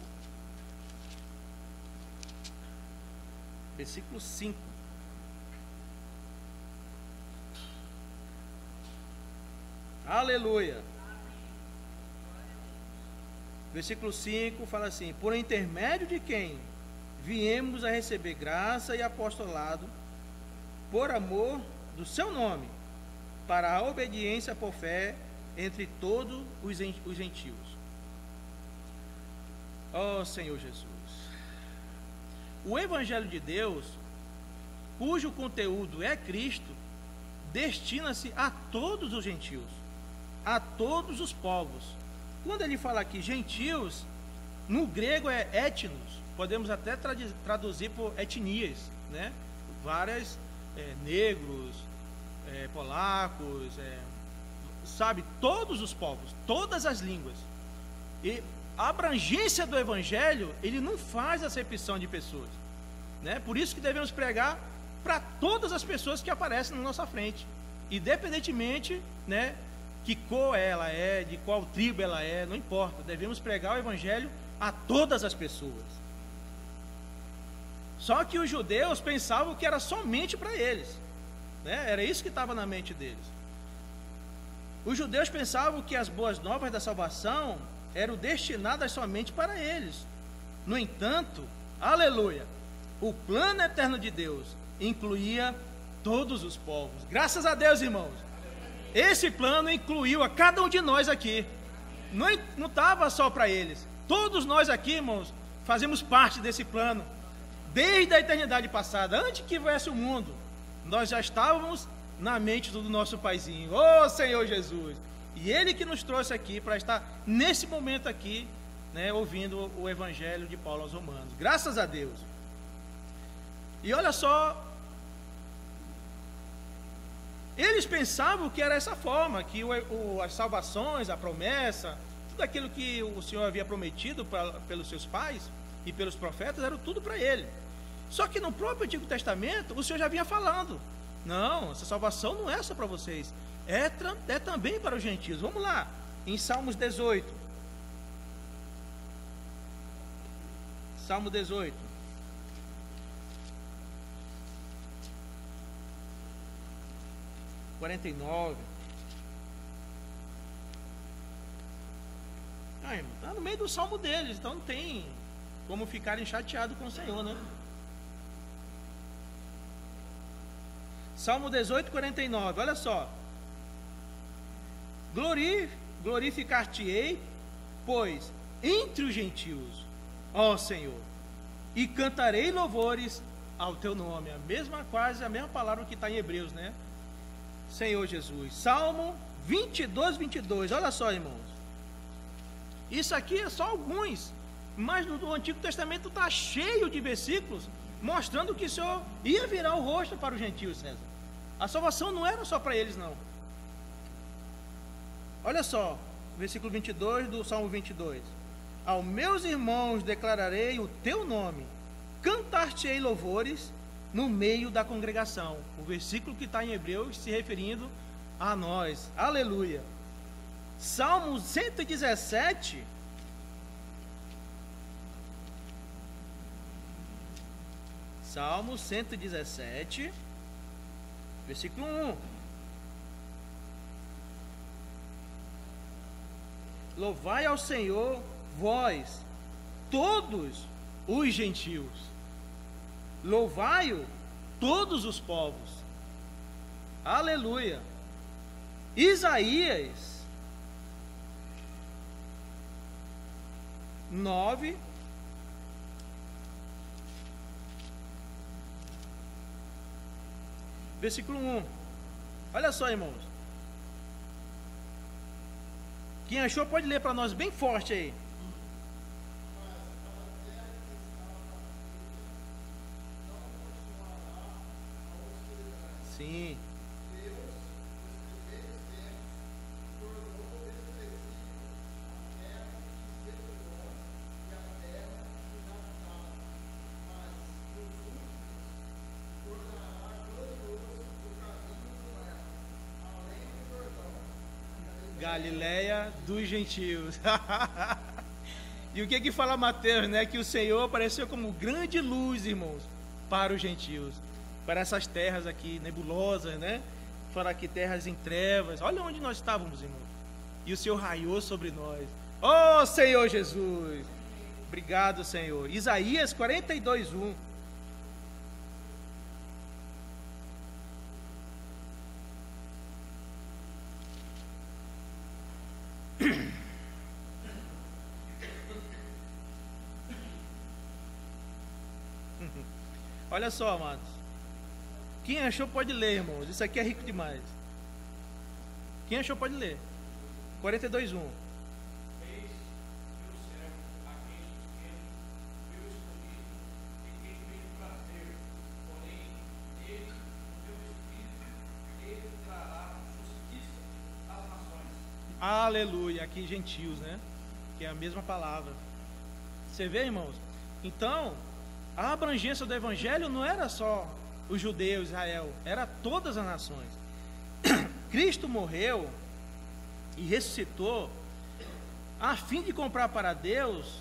versículo 5. Aleluia. Versículo 5 fala assim: por intermédio de quem viemos a receber graça e apostolado por amor do seu nome, para a obediência por fé entre todos os gentios. Ó Senhor Jesus. O Evangelho de Deus, cujo conteúdo é Cristo, destina-se a todos os gentios, a todos os povos. Quando ele fala aqui gentios, no grego é etnos, podemos até traduzir por etnias, né? Várias, negros, polacos, sabe, todos os povos, todas as línguas. E a abrangência do Evangelho, ele não faz acepção de pessoas, né? Por isso que devemos pregar para todas as pessoas que aparecem na nossa frente, independentemente, né, que cor ela é, de qual tribo ela é, não importa. Devemos pregar o Evangelho a todas as pessoas. Só que os judeus pensavam que era somente para eles, né? Era isso que estava na mente deles. Os judeus pensavam que as boas novas da salvação eram destinadas somente para eles. No entanto, aleluia, o plano eterno de Deus incluía todos os povos. Graças a Deus, irmãos. Esse plano incluiu a cada um de nós aqui. Não estava só para eles. Todos nós aqui, irmãos, fazemos parte desse plano. Desde a eternidade passada, antes que viesse o mundo, nós já estávamos na mente do nosso Paizinho. Oh Senhor Jesus. E Ele que nos trouxe aqui para estar nesse momento aqui, né, ouvindo o Evangelho de Paulo aos Romanos. Graças a Deus. E olha só, eles pensavam que era essa forma, que as salvações, a promessa, tudo aquilo que o Senhor havia prometido pelos seus pais e pelos profetas, era tudo para ele. Só que no próprio Antigo Testamento, o Senhor já vinha falando: não, essa salvação não é só para vocês, é também para os gentios. Vamos lá, em Salmos 18. Salmo 18. (49). Irmão, está no meio do salmo deles, então não tem como ficarem chateados com o Senhor, né? Salmo 18, 49, olha só: glorificar-te-ei, pois, entre os gentios, ó Senhor, e cantarei louvores ao teu nome. Quase a mesma palavra que está em Hebreus, né? Senhor Jesus. Salmo 22, 22, olha só, irmãos. Isso aqui é só alguns, mas no Antigo Testamento está cheio de versículos mostrando que o Senhor ia virar o rosto para os gentios, César. A salvação não era só para eles, não. Olha só, versículo 22 do Salmo 22. Aos meus irmãos declararei o teu nome, cantar-te-ei louvores no meio da congregação. O versículo que está em Hebreus se referindo a nós. Aleluia. Salmo 117. Salmo 117, versículo 1. Louvai ao Senhor, vós, todos os gentios. Louvai-o, todos os povos. Aleluia. Isaías 9, versículo 1. Olha só, irmãos. Quem achou pode ler para nós bem forte aí. Sim. Galileia dos gentios. E o que fala Mateus, né? Que o Senhor apareceu como grande luz, irmãos, para os gentios, para essas terras aqui nebulosas, né? Fora aqui terras em trevas. Olha onde nós estávamos, irmãos. E o Senhor raiou sobre nós. Oh, Senhor Jesus! Obrigado, Senhor. Isaías 42, 1. Olha só, amados. Quem achou pode ler, irmãos. Isso aqui é rico demais. Quem achou pode ler. 42, 1. Aleluia. Aqui gentios, né? Que é a mesma palavra. Você vê, irmãos? Então, a abrangência do evangelho não era só os judeus, Israel, era todas as nações. Cristo morreu e ressuscitou a fim de comprar para Deus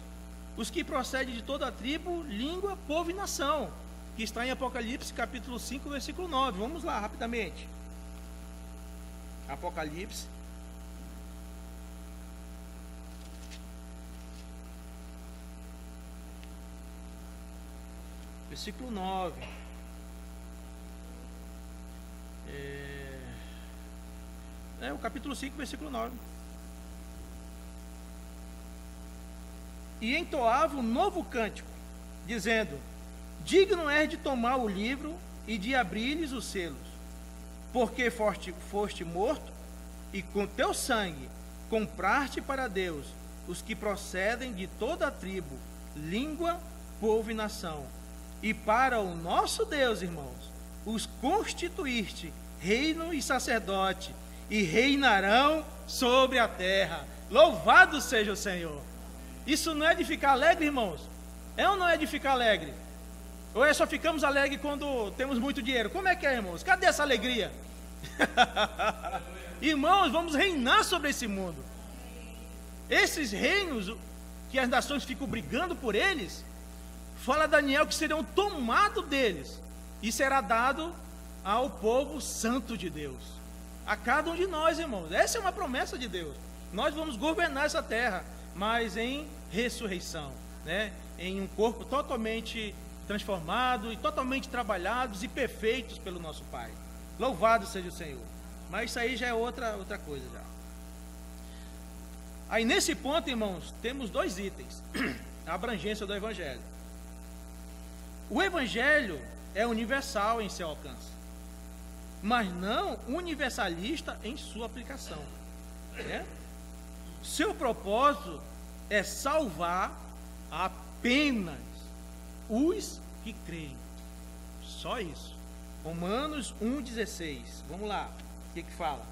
os que procedem de toda a tribo, língua, povo e nação, que está em Apocalipse capítulo 5, versículo 9. Vamos lá, rapidamente. Apocalipse versículo 9. É o capítulo 5, versículo 9. E entoava um novo cântico, dizendo: digno és de tomar o livro e de abrir-lhes os selos, porque foste morto, e com teu sangue compraste para Deus os que procedem de toda a tribo, língua, povo e nação. E para o nosso Deus, irmãos, os constituíste reino e sacerdote, e reinarão sobre a terra. Louvado seja o Senhor. Isso não é de ficar alegre, irmãos? É ou não é de ficar alegre? Ou é só ficamos alegres quando temos muito dinheiro? Como é que é, irmãos? Cadê essa alegria? Irmãos, vamos reinar sobre esse mundo. Esses reinos, que as nações ficam brigando por eles, fala Daniel que serão tomados deles, e será dado ao povo santo de Deus, a cada um de nós, irmãos. Essa é uma promessa de Deus. Nós vamos governar essa terra, mas em ressurreição, né? Em um corpo totalmente transformado e totalmente trabalhados e perfeitos pelo nosso Pai. Louvado seja o Senhor. Mas isso aí já é outra coisa já. Aí nesse ponto, irmãos, temos dois itens: a abrangência do Evangelho. O Evangelho é universal em seu alcance, mas não universalista em sua aplicação, né? Seu propósito é salvar apenas os que creem. Só isso. Romanos 1,16. Vamos lá. O que fala?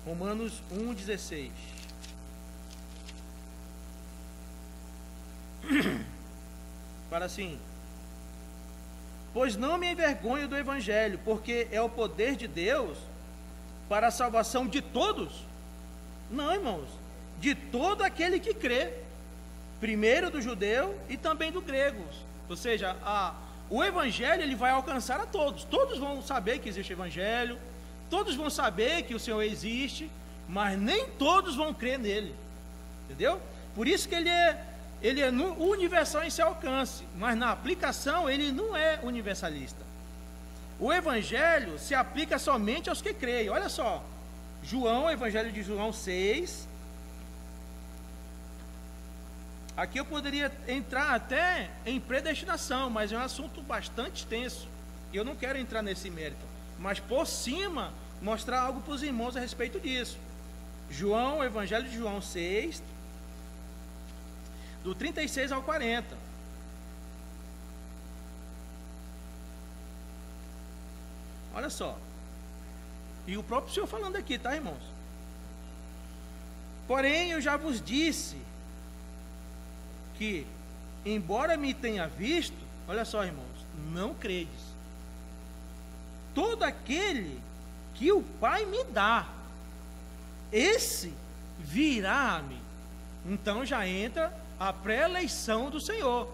Romanos 1,16. Fala assim: pois não me envergonho do Evangelho, porque é o poder de Deus para a salvação de todos? Não, irmãos, de todo aquele que crê, primeiro do judeu e também do grego. Ou seja, o evangelho ele vai alcançar a todos. Todos vão saber que existe evangelho, todos vão saber que o Senhor existe, mas nem todos vão crer nele. Entendeu? Por isso que ele é universal em seu alcance, mas na aplicação ele não é universalista. O evangelho se aplica somente aos que creem. Olha só, Evangelho de João 6. Aqui eu poderia entrar até em predestinação, mas é um assunto bastante extenso, e eu não quero entrar nesse mérito, mas por cima, mostrar algo para os irmãos a respeito disso. Evangelho de João 6, do 36 ao 40. Olha só. E o próprio Senhor falando aqui, tá, irmãos? Porém, eu já vos disse que, embora me tenha visto, olha só, irmãos, não credes. Todo aquele que o Pai me dá, esse virá a mim. Então já entra a pré-eleição do Senhor.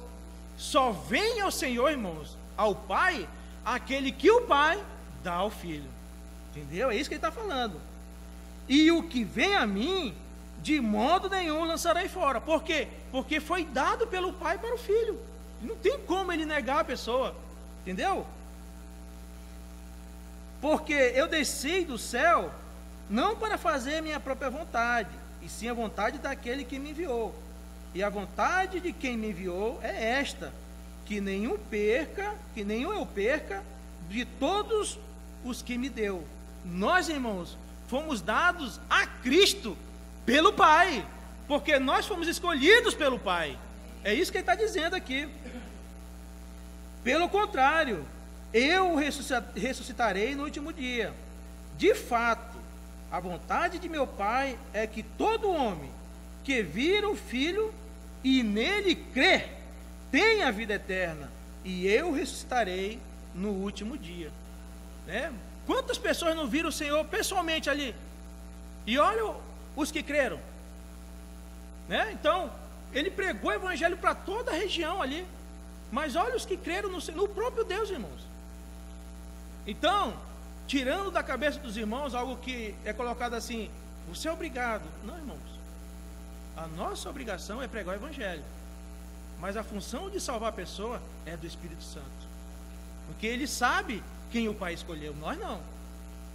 Só vem ao Senhor, irmãos, ao Pai, aquele que o Pai dá ao Filho. Entendeu? É isso que ele está falando. E o que vem a mim, de modo nenhum lançarei fora. Por quê? Porque foi dado pelo Pai para o Filho. Não tem como ele negar a pessoa. Entendeu? Porque eu desci do céu, não para fazer minha própria vontade, e sim a vontade daquele que me enviou. E a vontade de quem me enviou é esta, que nenhum eu perca de todos os que me deu. Nós, irmãos, fomos dados a Cristo pelo Pai, porque nós fomos escolhidos pelo Pai. É isso que ele está dizendo aqui. Pelo contrário, eu o ressuscitarei no último dia. De fato, a vontade de meu Pai é que todo homem que vir o Filho e nele crer tenha a vida eterna, e eu ressuscitarei no último dia. Né? Quantas pessoas não viram o Senhor pessoalmente ali? E olha os que creram. Né? Então, ele pregou o evangelho para toda a região ali. Mas olha os que creram no próprio Deus, irmãos. Então, tirando da cabeça dos irmãos algo que é colocado assim, você é obrigado. Não, irmãos. A nossa obrigação é pregar o evangelho. Mas a função de salvar a pessoa é do Espírito Santo. Porque ele sabe quem o Pai escolheu, nós não.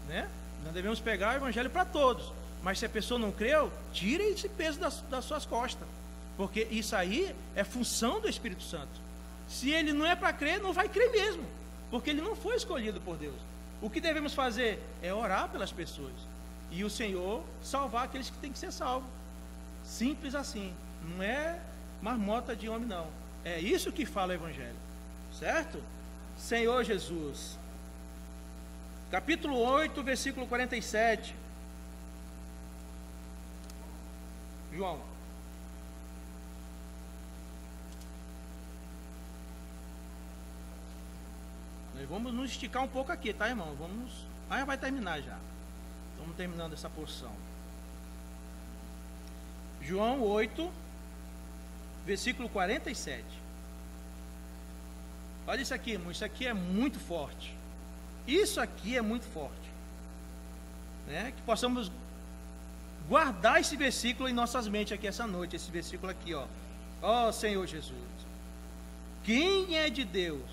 Né? Nós devemos pegar o evangelho para todos. Mas se a pessoa não creu, tire esse peso das suas costas. Porque isso aí é função do Espírito Santo. Se ele não é para crer, não vai crer mesmo. Porque ele não foi escolhido por Deus. O que devemos fazer é orar pelas pessoas. E o Senhor salvar aqueles que têm que ser salvos. Simples assim. Não é marmota de homem, não. É isso que fala o evangelho. Certo? Senhor Jesus. Capítulo 8, versículo 47. João. Nós vamos nos esticar um pouco aqui, tá, irmão? Aí vai terminar já. Estamos terminando essa porção. João 8, versículo 47. Olha isso aqui, irmão. Isso aqui é muito forte. Isso aqui é muito forte. Né? Que possamos guardar esse versículo em nossas mentes aqui essa noite. Esse versículo aqui, ó. Ó Senhor Jesus. Quem é de Deus,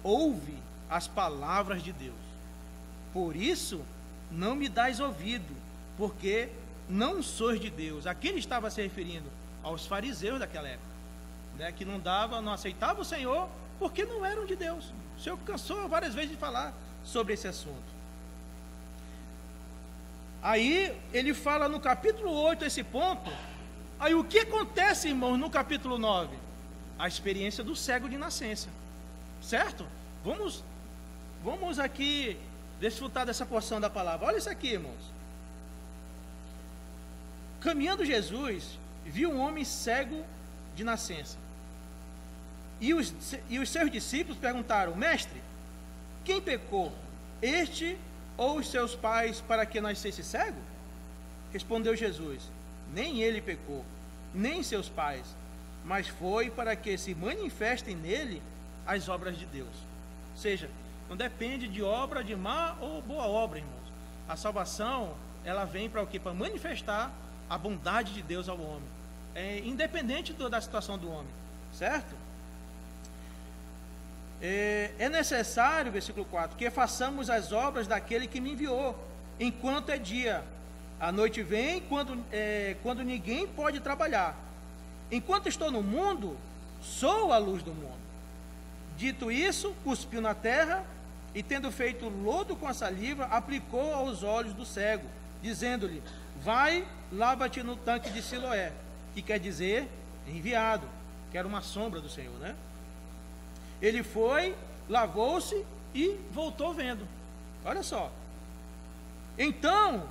ouve as palavras de Deus. Por isso, não me dais ouvido, porque não sois de Deus. A quem ele estava se referindo? Aos fariseus daquela época, né? Que não aceitavam o Senhor, porque não eram de Deus. O Senhor cansou várias vezes de falar sobre esse assunto. Aí ele fala no capítulo 8 esse ponto. Aí o que acontece, irmãos, no capítulo 9? A experiência do cego de nascença. Certo? Vamos aqui desfrutar dessa porção da palavra. Olha isso aqui, irmãos. Caminhando Jesus, viu um homem cego de nascença. E os seus discípulos perguntaram: Mestre, quem pecou, este ou os seus pais para que nascesse cego? Respondeu Jesus: nem ele pecou, nem seus pais, mas foi para que se manifestem nele as obras de Deus. Ou seja, não depende de obra, de má ou boa obra, irmãos. A salvação, ela vem para o quê? Para manifestar a bondade de Deus ao homem, independente da situação do homem, certo? É necessário, versículo 4, que façamos as obras daquele que me enviou, enquanto é dia. A noite vem quando ninguém pode trabalhar. Enquanto estou no mundo, sou a luz do mundo. Dito isso, cuspiu na terra e, tendo feito lodo com a saliva, aplicou aos olhos do cego, dizendo-lhe: vai, lava-te no tanque de Siloé, que quer dizer enviado, que era uma sombra do Senhor, né? Ele foi, lavou-se e voltou vendo. Olha só. Então,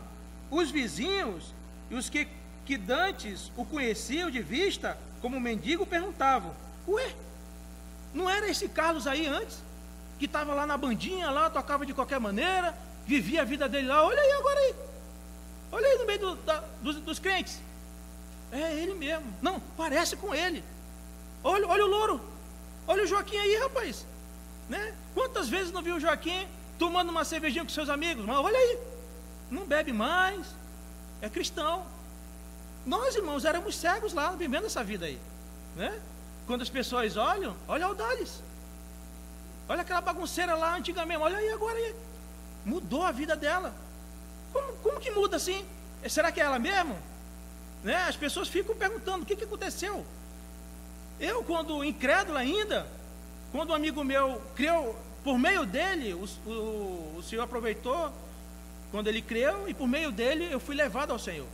os vizinhos e os que dantes o conheciam de vista como mendigo perguntavam: ué, não era esse Carlos aí antes? Que estava lá na bandinha, lá, tocava de qualquer maneira, vivia a vida dele lá, olha aí agora aí. Olha aí no meio dos crentes. É ele mesmo. Não, parece com ele. Olha o louro. Olha o Joaquim aí, rapaz. Né? Quantas vezes não viu o Joaquim tomando uma cervejinha com seus amigos? Mas olha aí. Não bebe mais. É cristão. Nós, irmãos, éramos cegos lá, vivendo essa vida aí. Né? Quando as pessoas olham, olha o Aldales. Olha aquela bagunceira lá antigamente. Olha aí agora aí. Mudou a vida dela. Como que muda assim? Será que é ela mesmo? Né? As pessoas ficam perguntando: o que aconteceu? Eu, quando incrédulo ainda, quando um amigo meu creu, por meio dele, o Senhor aproveitou, quando ele creu, e por meio dele eu fui levado ao Senhor.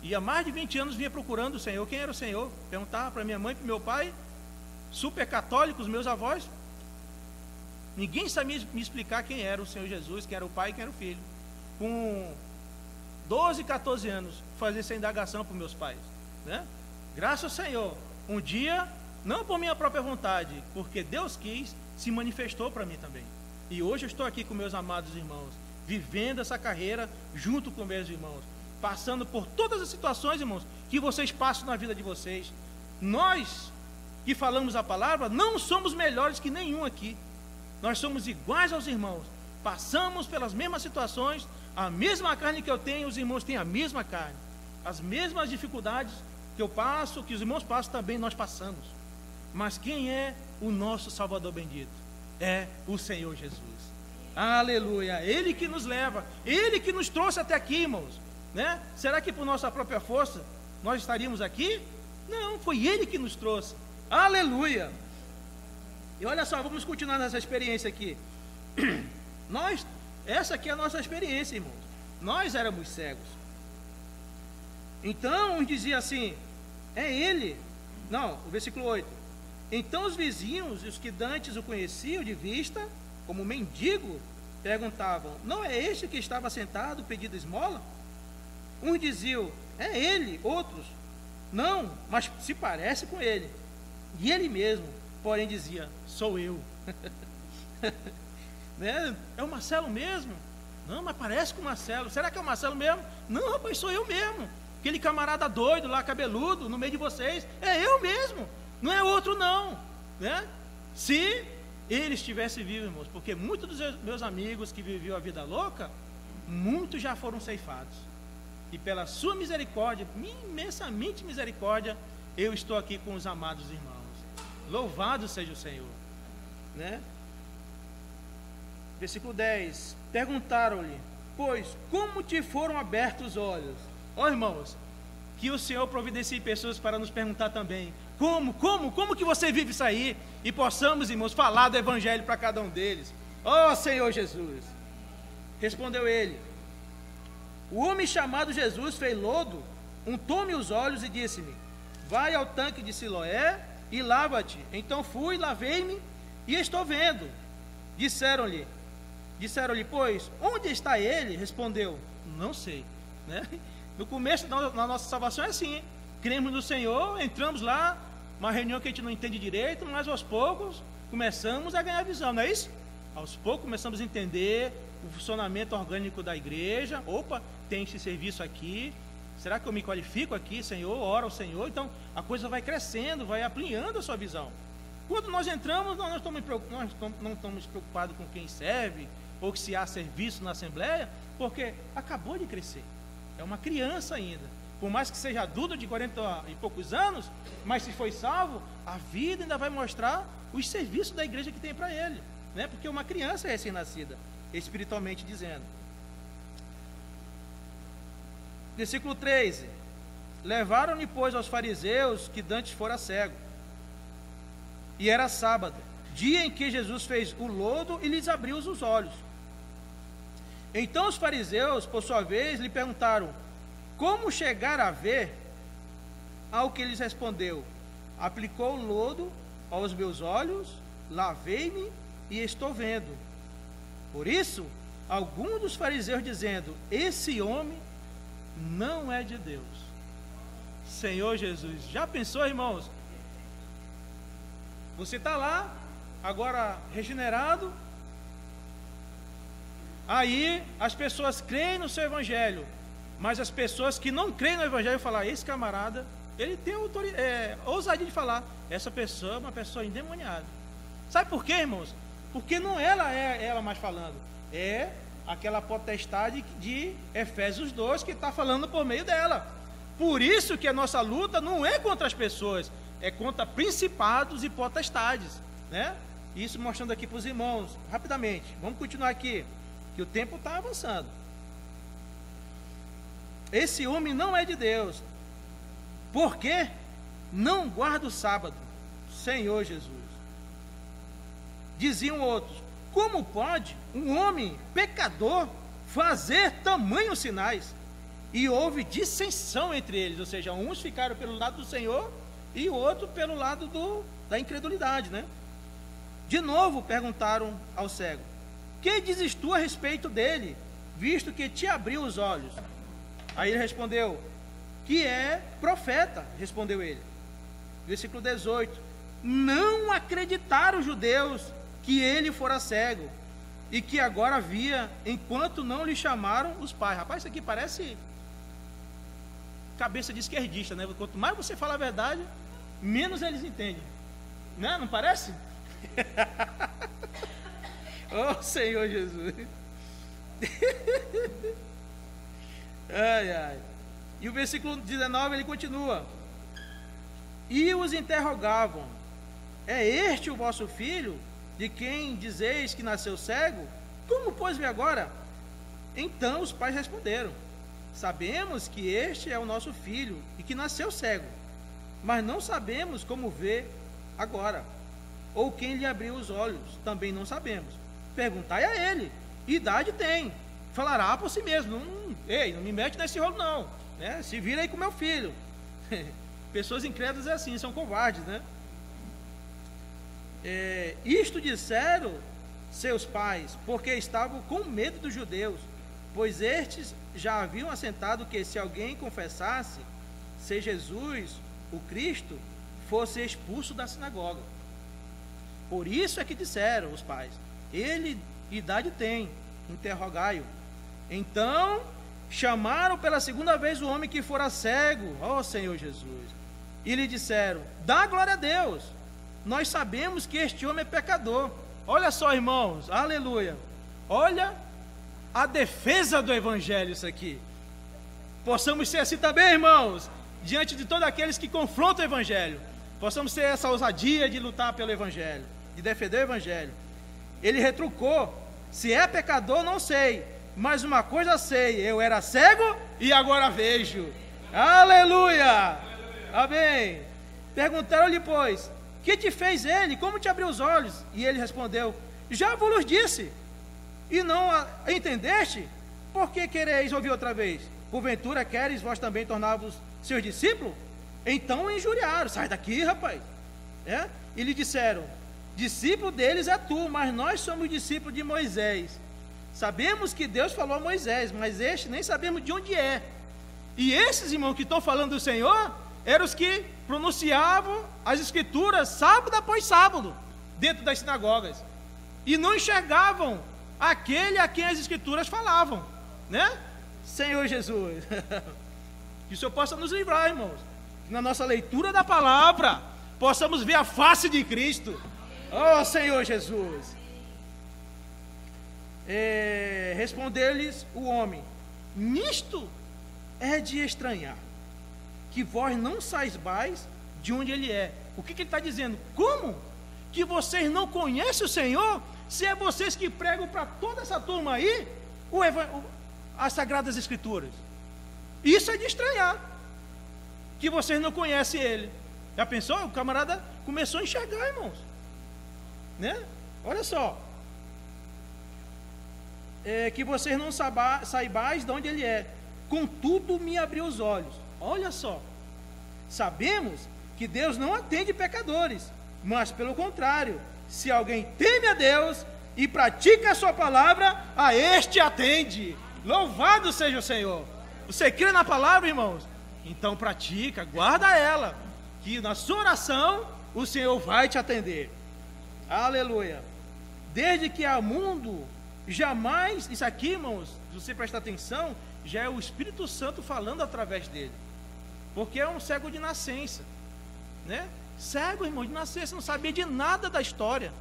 E há mais de 20 anos vinha procurando o Senhor. Quem era o Senhor? Perguntava para minha mãe, para meu pai, super católicos, meus avós. Ninguém sabia me explicar quem era o Senhor Jesus, quem era o Pai e quem era o Filho. Com 12, 14 anos, fazer essa indagação para meus pais, né? Graças ao Senhor, um dia, não por minha própria vontade, porque Deus quis, se manifestou para mim também. E hoje eu estou aqui com meus amados irmãos, vivendo essa carreira junto com meus irmãos, passando por todas as situações, irmãos, que vocês passam na vida de vocês. Nós que falamos a palavra não somos melhores que nenhum aqui. Nós somos iguais aos irmãos, passamos pelas mesmas situações, a mesma carne que eu tenho, os irmãos têm a mesma carne, as mesmas dificuldades que eu passo, que os irmãos passam, também nós passamos. Mas quem é o nosso Salvador bendito? É o Senhor Jesus. Aleluia, Ele que nos leva, Ele que nos trouxe até aqui, irmãos, né? Será que por nossa própria força nós estaríamos aqui? Não, foi Ele que nos trouxe. Aleluia. E olha só, vamos continuar nessa experiência aqui. Essa aqui é a nossa experiência, irmãos. Nós éramos cegos. Então, uns diziam assim: é ele. Não, o versículo 8. Então os vizinhos e os que dantes o conheciam de vista, como mendigo, perguntavam: não é este que estava sentado pedindo esmola? Uns diziam: é ele. Outros: não, mas se parece com ele. E ele mesmo, porém, dizia: sou eu. Né? É o Marcelo mesmo? Não, mas parece com o Marcelo. Será que é o Marcelo mesmo? Não, rapaz, sou eu mesmo. Aquele camarada doido lá, cabeludo, no meio de vocês, é eu mesmo, não é outro não, né? Se ele estivesse vivo, irmãos, porque muitos dos meus amigos que viviam a vida louca, muitos já foram ceifados, e pela sua misericórdia, imensamente misericórdia, eu estou aqui com os amados irmãos. Louvado seja o Senhor, né? Versículo 10. Perguntaram-lhe: pois como te foram abertos os olhos? Ó, irmãos, que o Senhor providencie pessoas para nos perguntar também: como que você vive isso aí? E possamos, irmãos, falar do Evangelho para cada um deles. Ó, Senhor Jesus. Respondeu ele: o homem chamado Jesus fez lodo, untou-me os olhos e disse-me: vai ao tanque de Siloé e lava-te. Então fui, lavei-me e estou vendo. Disseram-lhe, pois, onde está ele? Respondeu: não sei, né? No começo da nossa salvação é assim, hein? Cremos no Senhor, entramos lá, uma reunião que a gente não entende direito, mas aos poucos começamos a ganhar visão, não é isso? Aos poucos começamos a entender, o funcionamento orgânico da igreja. Opa, tem esse serviço aqui. Será que eu me qualifico aqui, Senhor? Ora ao Senhor. Então, a coisa vai crescendo, vai ampliando a sua visão. Quando nós entramos, nós não estamos preocupados com quem serve, ou se há serviço na Assembleia, porque acabou de crescer. É uma criança ainda. Por mais que seja adulto de 40 e poucos anos, mas se foi salvo, a vida ainda vai mostrar os serviços da igreja que tem para ele, né? Porque uma criança é recém-nascida, espiritualmente dizendo. Versículo 13: levaram-lhe, pois, aos fariseus que dantes fora cego, e era sábado, dia em que Jesus fez o lodo e lhes abriu os olhos. Então os fariseus, por sua vez, lhe perguntaram: como chegar a ver? Ao que lhes respondeu: aplicou o lodo aos meus olhos, lavei-me e estou vendo. Por isso, alguns dos fariseus dizendo: esse homem não é de Deus. Senhor Jesus, já pensou, irmãos? Você está lá, agora regenerado, aí as pessoas creem no seu evangelho, mas as pessoas que não creem no evangelho falam: esse camarada, ele tem ousadia de falar, essa pessoa é uma pessoa endemoniada. Sabe por quê, irmãos? Porque não é ela mais falando, é aquela potestade de Efésios 2 que está falando por meio dela. Por isso que a nossa luta não é contra as pessoas, é contra principados e potestades, né? Isso mostrando aqui para os irmãos, rapidamente. Vamos continuar aqui, que o tempo está avançando. Esse homem não é de Deus, porque não guarda o sábado. Senhor Jesus. Diziam outros: como pode um homem pecador fazer tamanhos sinais? E houve dissensão entre eles, ou seja, uns ficaram pelo lado do Senhor e o outro pelo lado da incredulidade, né? De novo perguntaram ao cego: que dizes tu a respeito dele, visto que te abriu os olhos? Aí ele respondeu: que é profeta, respondeu ele. Versículo 18: não acreditaram os judeus que ele fora cego, e que agora via, enquanto não lhe chamaram os pais. Rapaz, isso aqui parece cabeça de esquerdista, né? Quanto mais você fala a verdade, menos eles entendem, né? Não parece? Oh, Senhor Jesus. Ai, ai. E o versículo 19 ele continua: e os interrogavam: é este o vosso filho, de quem dizeis que nasceu cego? Como, pois, vê agora? Então os pais responderam: sabemos que este é o nosso filho e que nasceu cego, mas não sabemos como vê agora, ou quem lhe abriu os olhos, também não sabemos. Perguntai a ele, idade tem, falará por si mesmo. Ei, não me mete nesse rolo não, né? Se vira aí com meu filho. Pessoas incrédulas é assim, são covardes, né? Isto disseram seus pais, porque estavam com medo dos judeus, pois estes já haviam assentado que se alguém confessasse ser Jesus o Cristo, fosse expulso da sinagoga. Por isso é que disseram os pais: ele idade tem, interrogai-o. Então chamaram pela segunda vez o homem que fora cego, ó Senhor Jesus, e lhe disseram: dá glória a Deus, nós sabemos que este homem é pecador. Olha só, irmãos, aleluia, olha a defesa do evangelho. Isso aqui, possamos ser assim também, irmãos, diante de todos aqueles que confrontam o evangelho, possamos ter essa ousadia de lutar pelo evangelho, de defender o evangelho. Ele retrucou: se é pecador não sei, mas uma coisa sei, eu era cego e agora vejo. Aleluia, amém. Perguntaram-lhe, pois: que te fez ele? Como te abriu os olhos? E ele respondeu: já vos disse, e não entendeste? Por que quereis ouvir outra vez? Porventura queres vós também tornar-vos seus discípulos? Então o injuriaram: sai daqui, rapaz. E lhe disseram: discípulo deles é tu, mas nós somos discípulos de Moisés. Sabemos que Deus falou a Moisés, mas este nem sabemos de onde é. E esses, irmãos, que estão falando do Senhor, eram os que pronunciavam as escrituras sábado após sábado, dentro das sinagogas, e não enxergavam aquele a quem as Escrituras falavam, né? Senhor Jesus. Que o Senhor possa nos livrar, irmãos. Que na nossa leitura da palavra possamos ver a face de Cristo. Oh, Senhor Jesus. Respondeu-lhes o homem: nisto é de estranhar, que vós não saibais de onde ele é. O que ele está dizendo? Como que vocês não conhecem o Senhor, se é vocês que pregam para toda essa turma aí as Sagradas Escrituras? Isso é de estranhar, que vocês não conhecem ele. Já pensou? O camarada começou a enxergar, irmãos, né? Olha só, que vocês não saibais de onde ele é, contudo me abriu os olhos. Olha só, sabemos que Deus não atende pecadores, mas pelo contrário, se alguém teme a Deus e pratica a sua palavra, a este atende. Louvado seja o Senhor. Você crê na palavra, irmãos? Então pratica, guarda ela, que na sua oração o Senhor vai te atender. Aleluia. Desde que há mundo, jamais, isso aqui, irmãos, se você prestar atenção, já é o Espírito Santo falando através dele, porque é um cego de nascença, né? Cego, irmão, de nascença, não sabia de nada da história.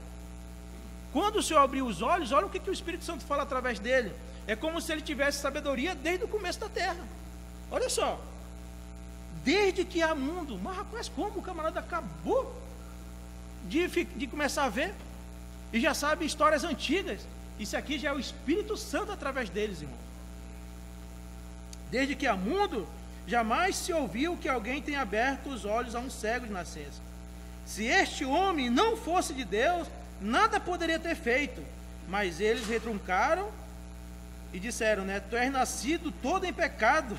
Quando o Senhor abriu os olhos, olha o que o Espírito Santo fala através dele. É como se ele tivesse sabedoria desde o começo da terra. Olha só, desde que há mundo. Mas rapaz, como o camarada acabou de começar a ver e já sabe histórias antigas? Isso aqui já é o Espírito Santo através deles, irmão. Desde que há mundo, jamais se ouviu que alguém tenha aberto os olhos a um cego de nascença. Se este homem não fosse de Deus, nada poderia ter feito. Mas eles retruncaram e disseram, né? Tu és nascido todo em pecado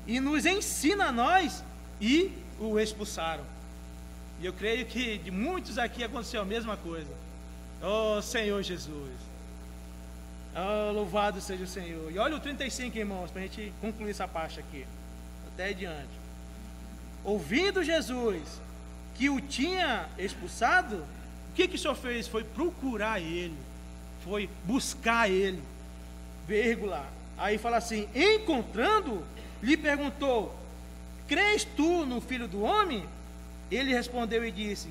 e nos ensina a nós, e o expulsaram. E eu creio que de muitos aqui aconteceu a mesma coisa. Oh, Senhor Jesus. Oh, louvado seja o Senhor. E olha o 35, irmãos, para a gente concluir essa parte aqui, até adiante. Ouvindo Jesus que o tinha expulsado, o que o Senhor fez? Foi procurar ele, foi buscar ele, vírgula. Aí fala assim, encontrando, lhe perguntou, crês tu no Filho do Homem? Ele respondeu e disse,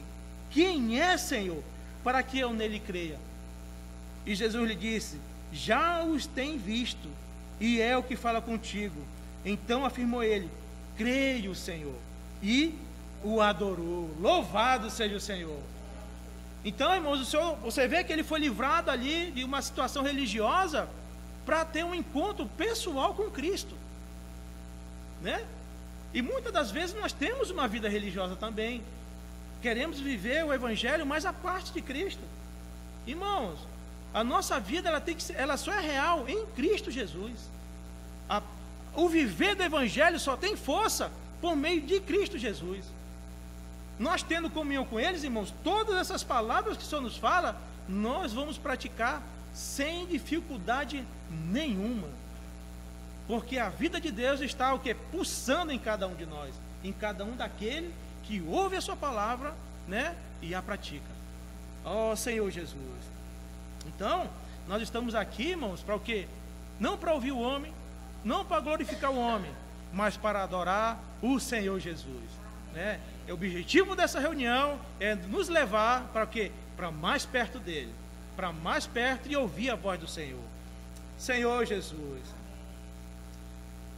quem é, Senhor, para que eu nele creia? E Jesus lhe disse, já os tem visto, e é o que fala contigo. Então afirmou ele, creio, Senhor, e o adorou. Louvado seja o Senhor. Então, irmãos, você vê que ele foi livrado ali de uma situação religiosa para ter um encontro pessoal com Cristo, né? E muitas das vezes nós temos uma vida religiosa também, queremos viver o Evangelho, mas a parte de Cristo. Irmãos, a nossa vida ela só é real em Cristo Jesus. O viver do Evangelho só tem força por meio de Cristo Jesus. Nós tendo comunhão com eles, irmãos, todas essas palavras que o Senhor nos fala, nós vamos praticar sem dificuldade nenhuma, porque a vida de Deus está o que? Pulsando em cada um de nós, em cada um daquele que ouve a sua palavra, né, e a pratica. Ó Senhor Jesus. Então, nós estamos aqui, irmãos, para o quê? Não para ouvir o homem, não para glorificar o homem, mas para adorar o Senhor Jesus, né? O objetivo dessa reunião é nos levar para o quê? Para mais perto dele, para mais perto e ouvir a voz do Senhor. Senhor Jesus.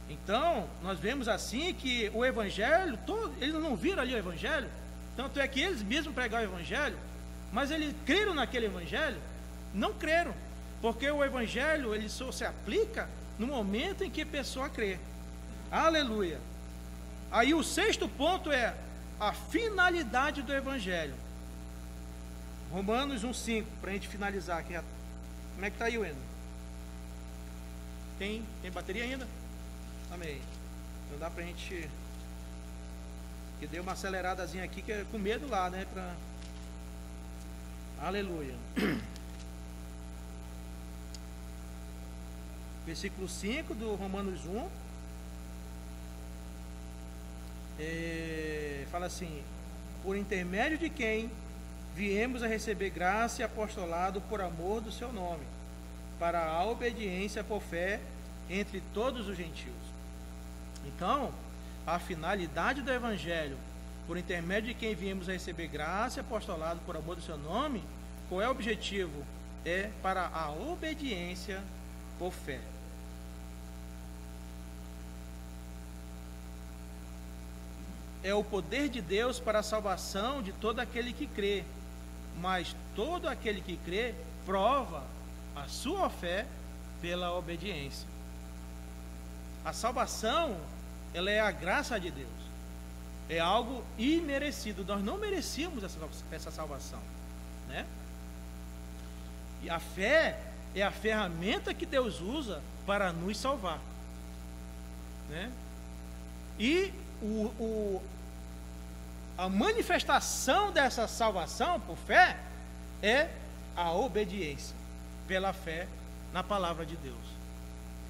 Então, nós vemos assim que o Evangelho, eles não viram ali o Evangelho, tanto é que eles mesmos pregaram o Evangelho, mas eles creram naquele Evangelho? Não creram, porque o Evangelho ele só se aplica no momento em que a pessoa crê. Aleluia. Aí o sexto ponto é a finalidade do Evangelho. Romanos 1,5, para a gente finalizar aqui. Como é que está aí, Wendel? Tem bateria ainda? Amém. Então dá para a gente... Que deu uma aceleradazinha aqui, que é com medo lá, né? Aleluia. Versículo 5 do Romanos 1. Fala assim: por intermédio de quem viemos a receber graça e apostolado por amor do seu nome, para a obediência por fé entre todos os gentios. Então, a finalidade do Evangelho, por intermédio de quem viemos a receber graça e apostolado por amor do seu nome, qual é o objetivo? É para a obediência por fé. É o poder de Deus para a salvação de todo aquele que crê, mas todo aquele que crê prova a sua fé pela obediência. A salvação, ela é a graça de Deus, é algo imerecido, nós não merecíamos essa salvação, né? E a fé é a ferramenta que Deus usa para nos salvar, né? E a manifestação dessa salvação por fé é a obediência pela fé na palavra de Deus.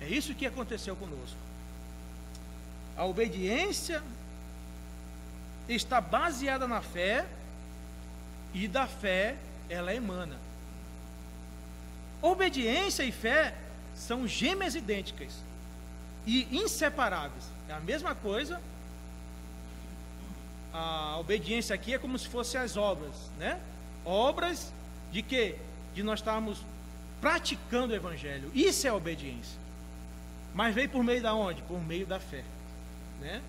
É isso que aconteceu conosco. A obediência está baseada na fé, e da fé ela emana. Obediência e fé são gêmeas idênticas e inseparáveis. É a mesma coisa. A obediência aqui é como se fossem as obras, né? Obras de quê? De nós estarmos praticando o Evangelho. Isso é obediência. Mas veio por meio da onde? Por meio da fé, né?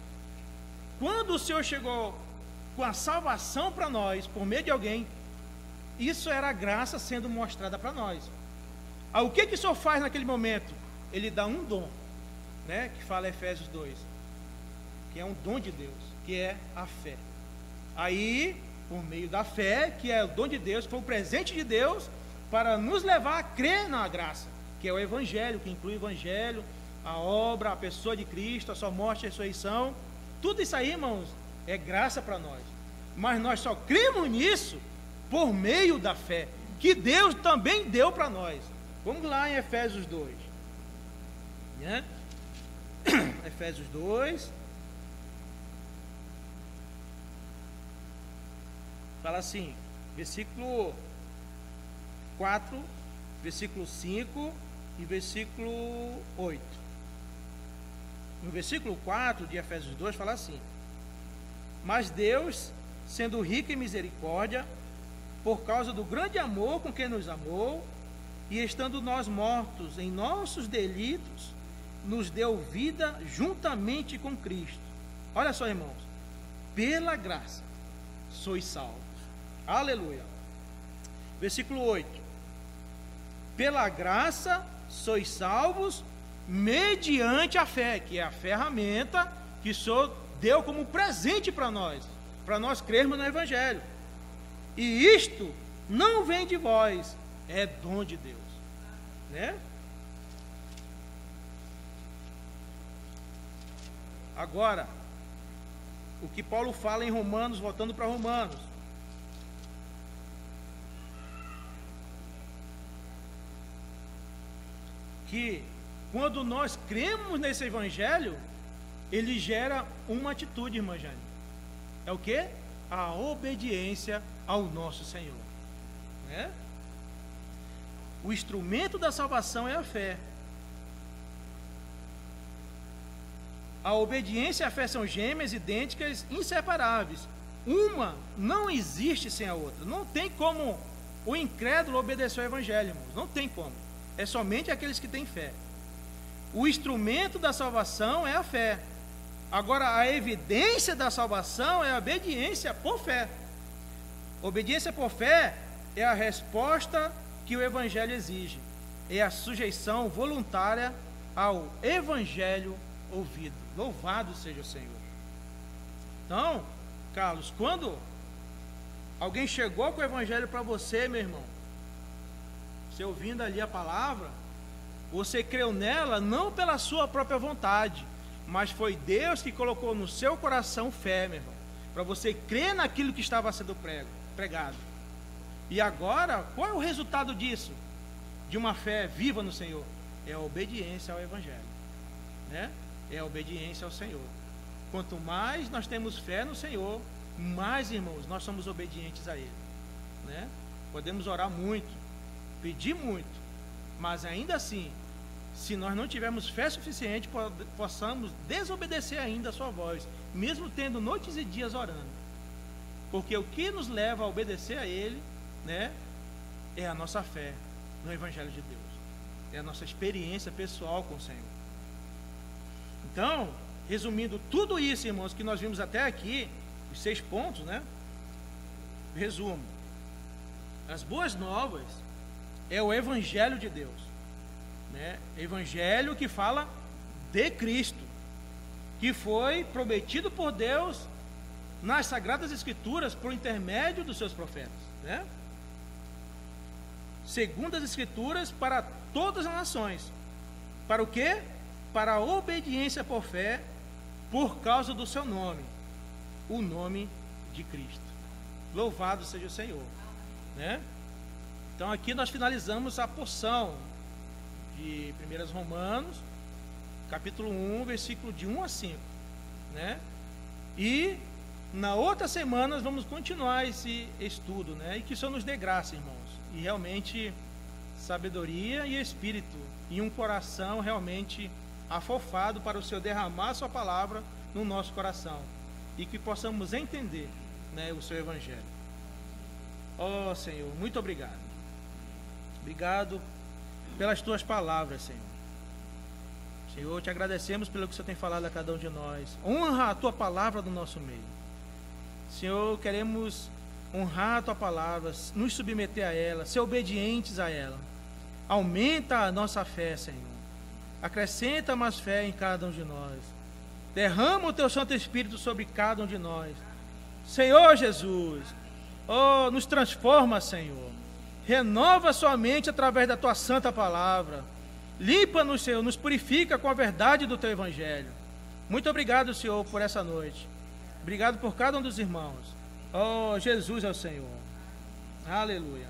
Quando o Senhor chegou com a salvação para nós, por meio de alguém, isso era a graça sendo mostrada para nós. O que o Senhor faz naquele momento? Ele dá um dom, né? Que fala Efésios 2, que é um dom de Deus, que é a fé. Aí, por meio da fé, que é o dom de Deus, foi o presente de Deus para nos levar a crer na graça, que é o Evangelho, que inclui o Evangelho, a obra, a pessoa de Cristo, a sua morte e ressurreição. Tudo isso aí, irmãos, é graça para nós. Mas nós só cremos nisso por meio da fé, que Deus também deu para nós. Vamos lá em Efésios 2, né? Efésios 2 fala assim, versículo 4, versículo 5 e versículo 8. No versículo 4 de Efésios 2 fala assim: mas Deus, sendo rico em misericórdia, por causa do grande amor com que nos amou, e estando nós mortos em nossos delitos, nos deu vida juntamente com Cristo. Olha só, irmãos, pela graça sois salvos. Aleluia. Versículo 8: pela graça sois salvos mediante a fé, que é a ferramenta que o Senhor deu como presente para nós crermos no Evangelho. E isto não vem de vós, é dom de Deus, né? Agora, o que Paulo fala em Romanos, voltando para Romanos, que quando nós cremos nesse Evangelho, ele gera uma atitude, irmã Jane. É o quê? A obediência ao nosso Senhor, né? O instrumento da salvação é a fé. A obediência e a fé são gêmeas, idênticas, inseparáveis. Uma não existe sem a outra. Não tem como o incrédulo obedecer ao Evangelho, irmãos. Não tem como. É somente aqueles que têm fé. O instrumento da salvação é a fé. Agora, a evidência da salvação é a obediência por fé. Obediência por fé é a resposta que o Evangelho exige. É a sujeição voluntária ao Evangelho ouvido. Louvado seja o Senhor. Então, Carlos, quando alguém chegou com o Evangelho para você, meu irmão, você ouvindo ali a palavra, você creu nela não pela sua própria vontade, mas foi Deus que colocou no seu coração fé, meu irmão, para você crer naquilo que estava sendo pregado. E agora, qual é o resultado disso? De uma fé viva no Senhor? É a obediência ao Evangelho, né? É a obediência ao Senhor. Quanto mais nós temos fé no Senhor, mais, irmãos, nós somos obedientes a Ele, né? Podemos orar muito, pedir muito, Mas ainda assim, se nós não tivermos fé suficiente, possamos desobedecer ainda a sua voz, mesmo tendo noites e dias orando. Porque o que nos leva a obedecer a Ele, né, é a nossa fé no Evangelho de Deus. É a nossa experiência pessoal com o Senhor. Então, resumindo tudo isso, irmãos, que nós vimos até aqui, os 6 pontos, né? Resumo. As boas novas é o Evangelho de Deus, né? Evangelho que fala de Cristo, que foi prometido por Deus nas Sagradas Escrituras por intermédio dos seus profetas, né? Segundo as Escrituras, para todas as nações. Para o quê? Para a obediência por fé, por causa do seu nome, o nome de Cristo. Louvado seja o Senhor, né? Então aqui nós finalizamos a porção de 1 Romanos, capítulo 1, versículo de 1 a 5, né? E na outra semana nós vamos continuar esse estudo, né? E que o Senhor nos dê graça, irmãos, e realmente sabedoria e espírito, e um coração realmente afofado para o Senhor derramar a sua palavra no nosso coração, e que possamos entender, né, o seu Evangelho. Ó Senhor, muito obrigado. Obrigado pelas tuas palavras, Senhor. Senhor, te agradecemos pelo que o Senhor tem falado a cada um de nós. Honra a tua palavra no nosso meio. Senhor, queremos honrar a tua palavra, nos submeter a ela, ser obedientes a ela. Aumenta a nossa fé, Senhor. Acrescenta mais fé em cada um de nós. Derrama o teu Santo Espírito sobre cada um de nós. Senhor Jesus, oh, nos transforma, Senhor. Renova sua mente através da tua santa palavra. Limpa-nos, Senhor, nos purifica com a verdade do teu Evangelho. Muito obrigado, Senhor, por essa noite. Obrigado por cada um dos irmãos. Oh, Jesus é o Senhor. Aleluia.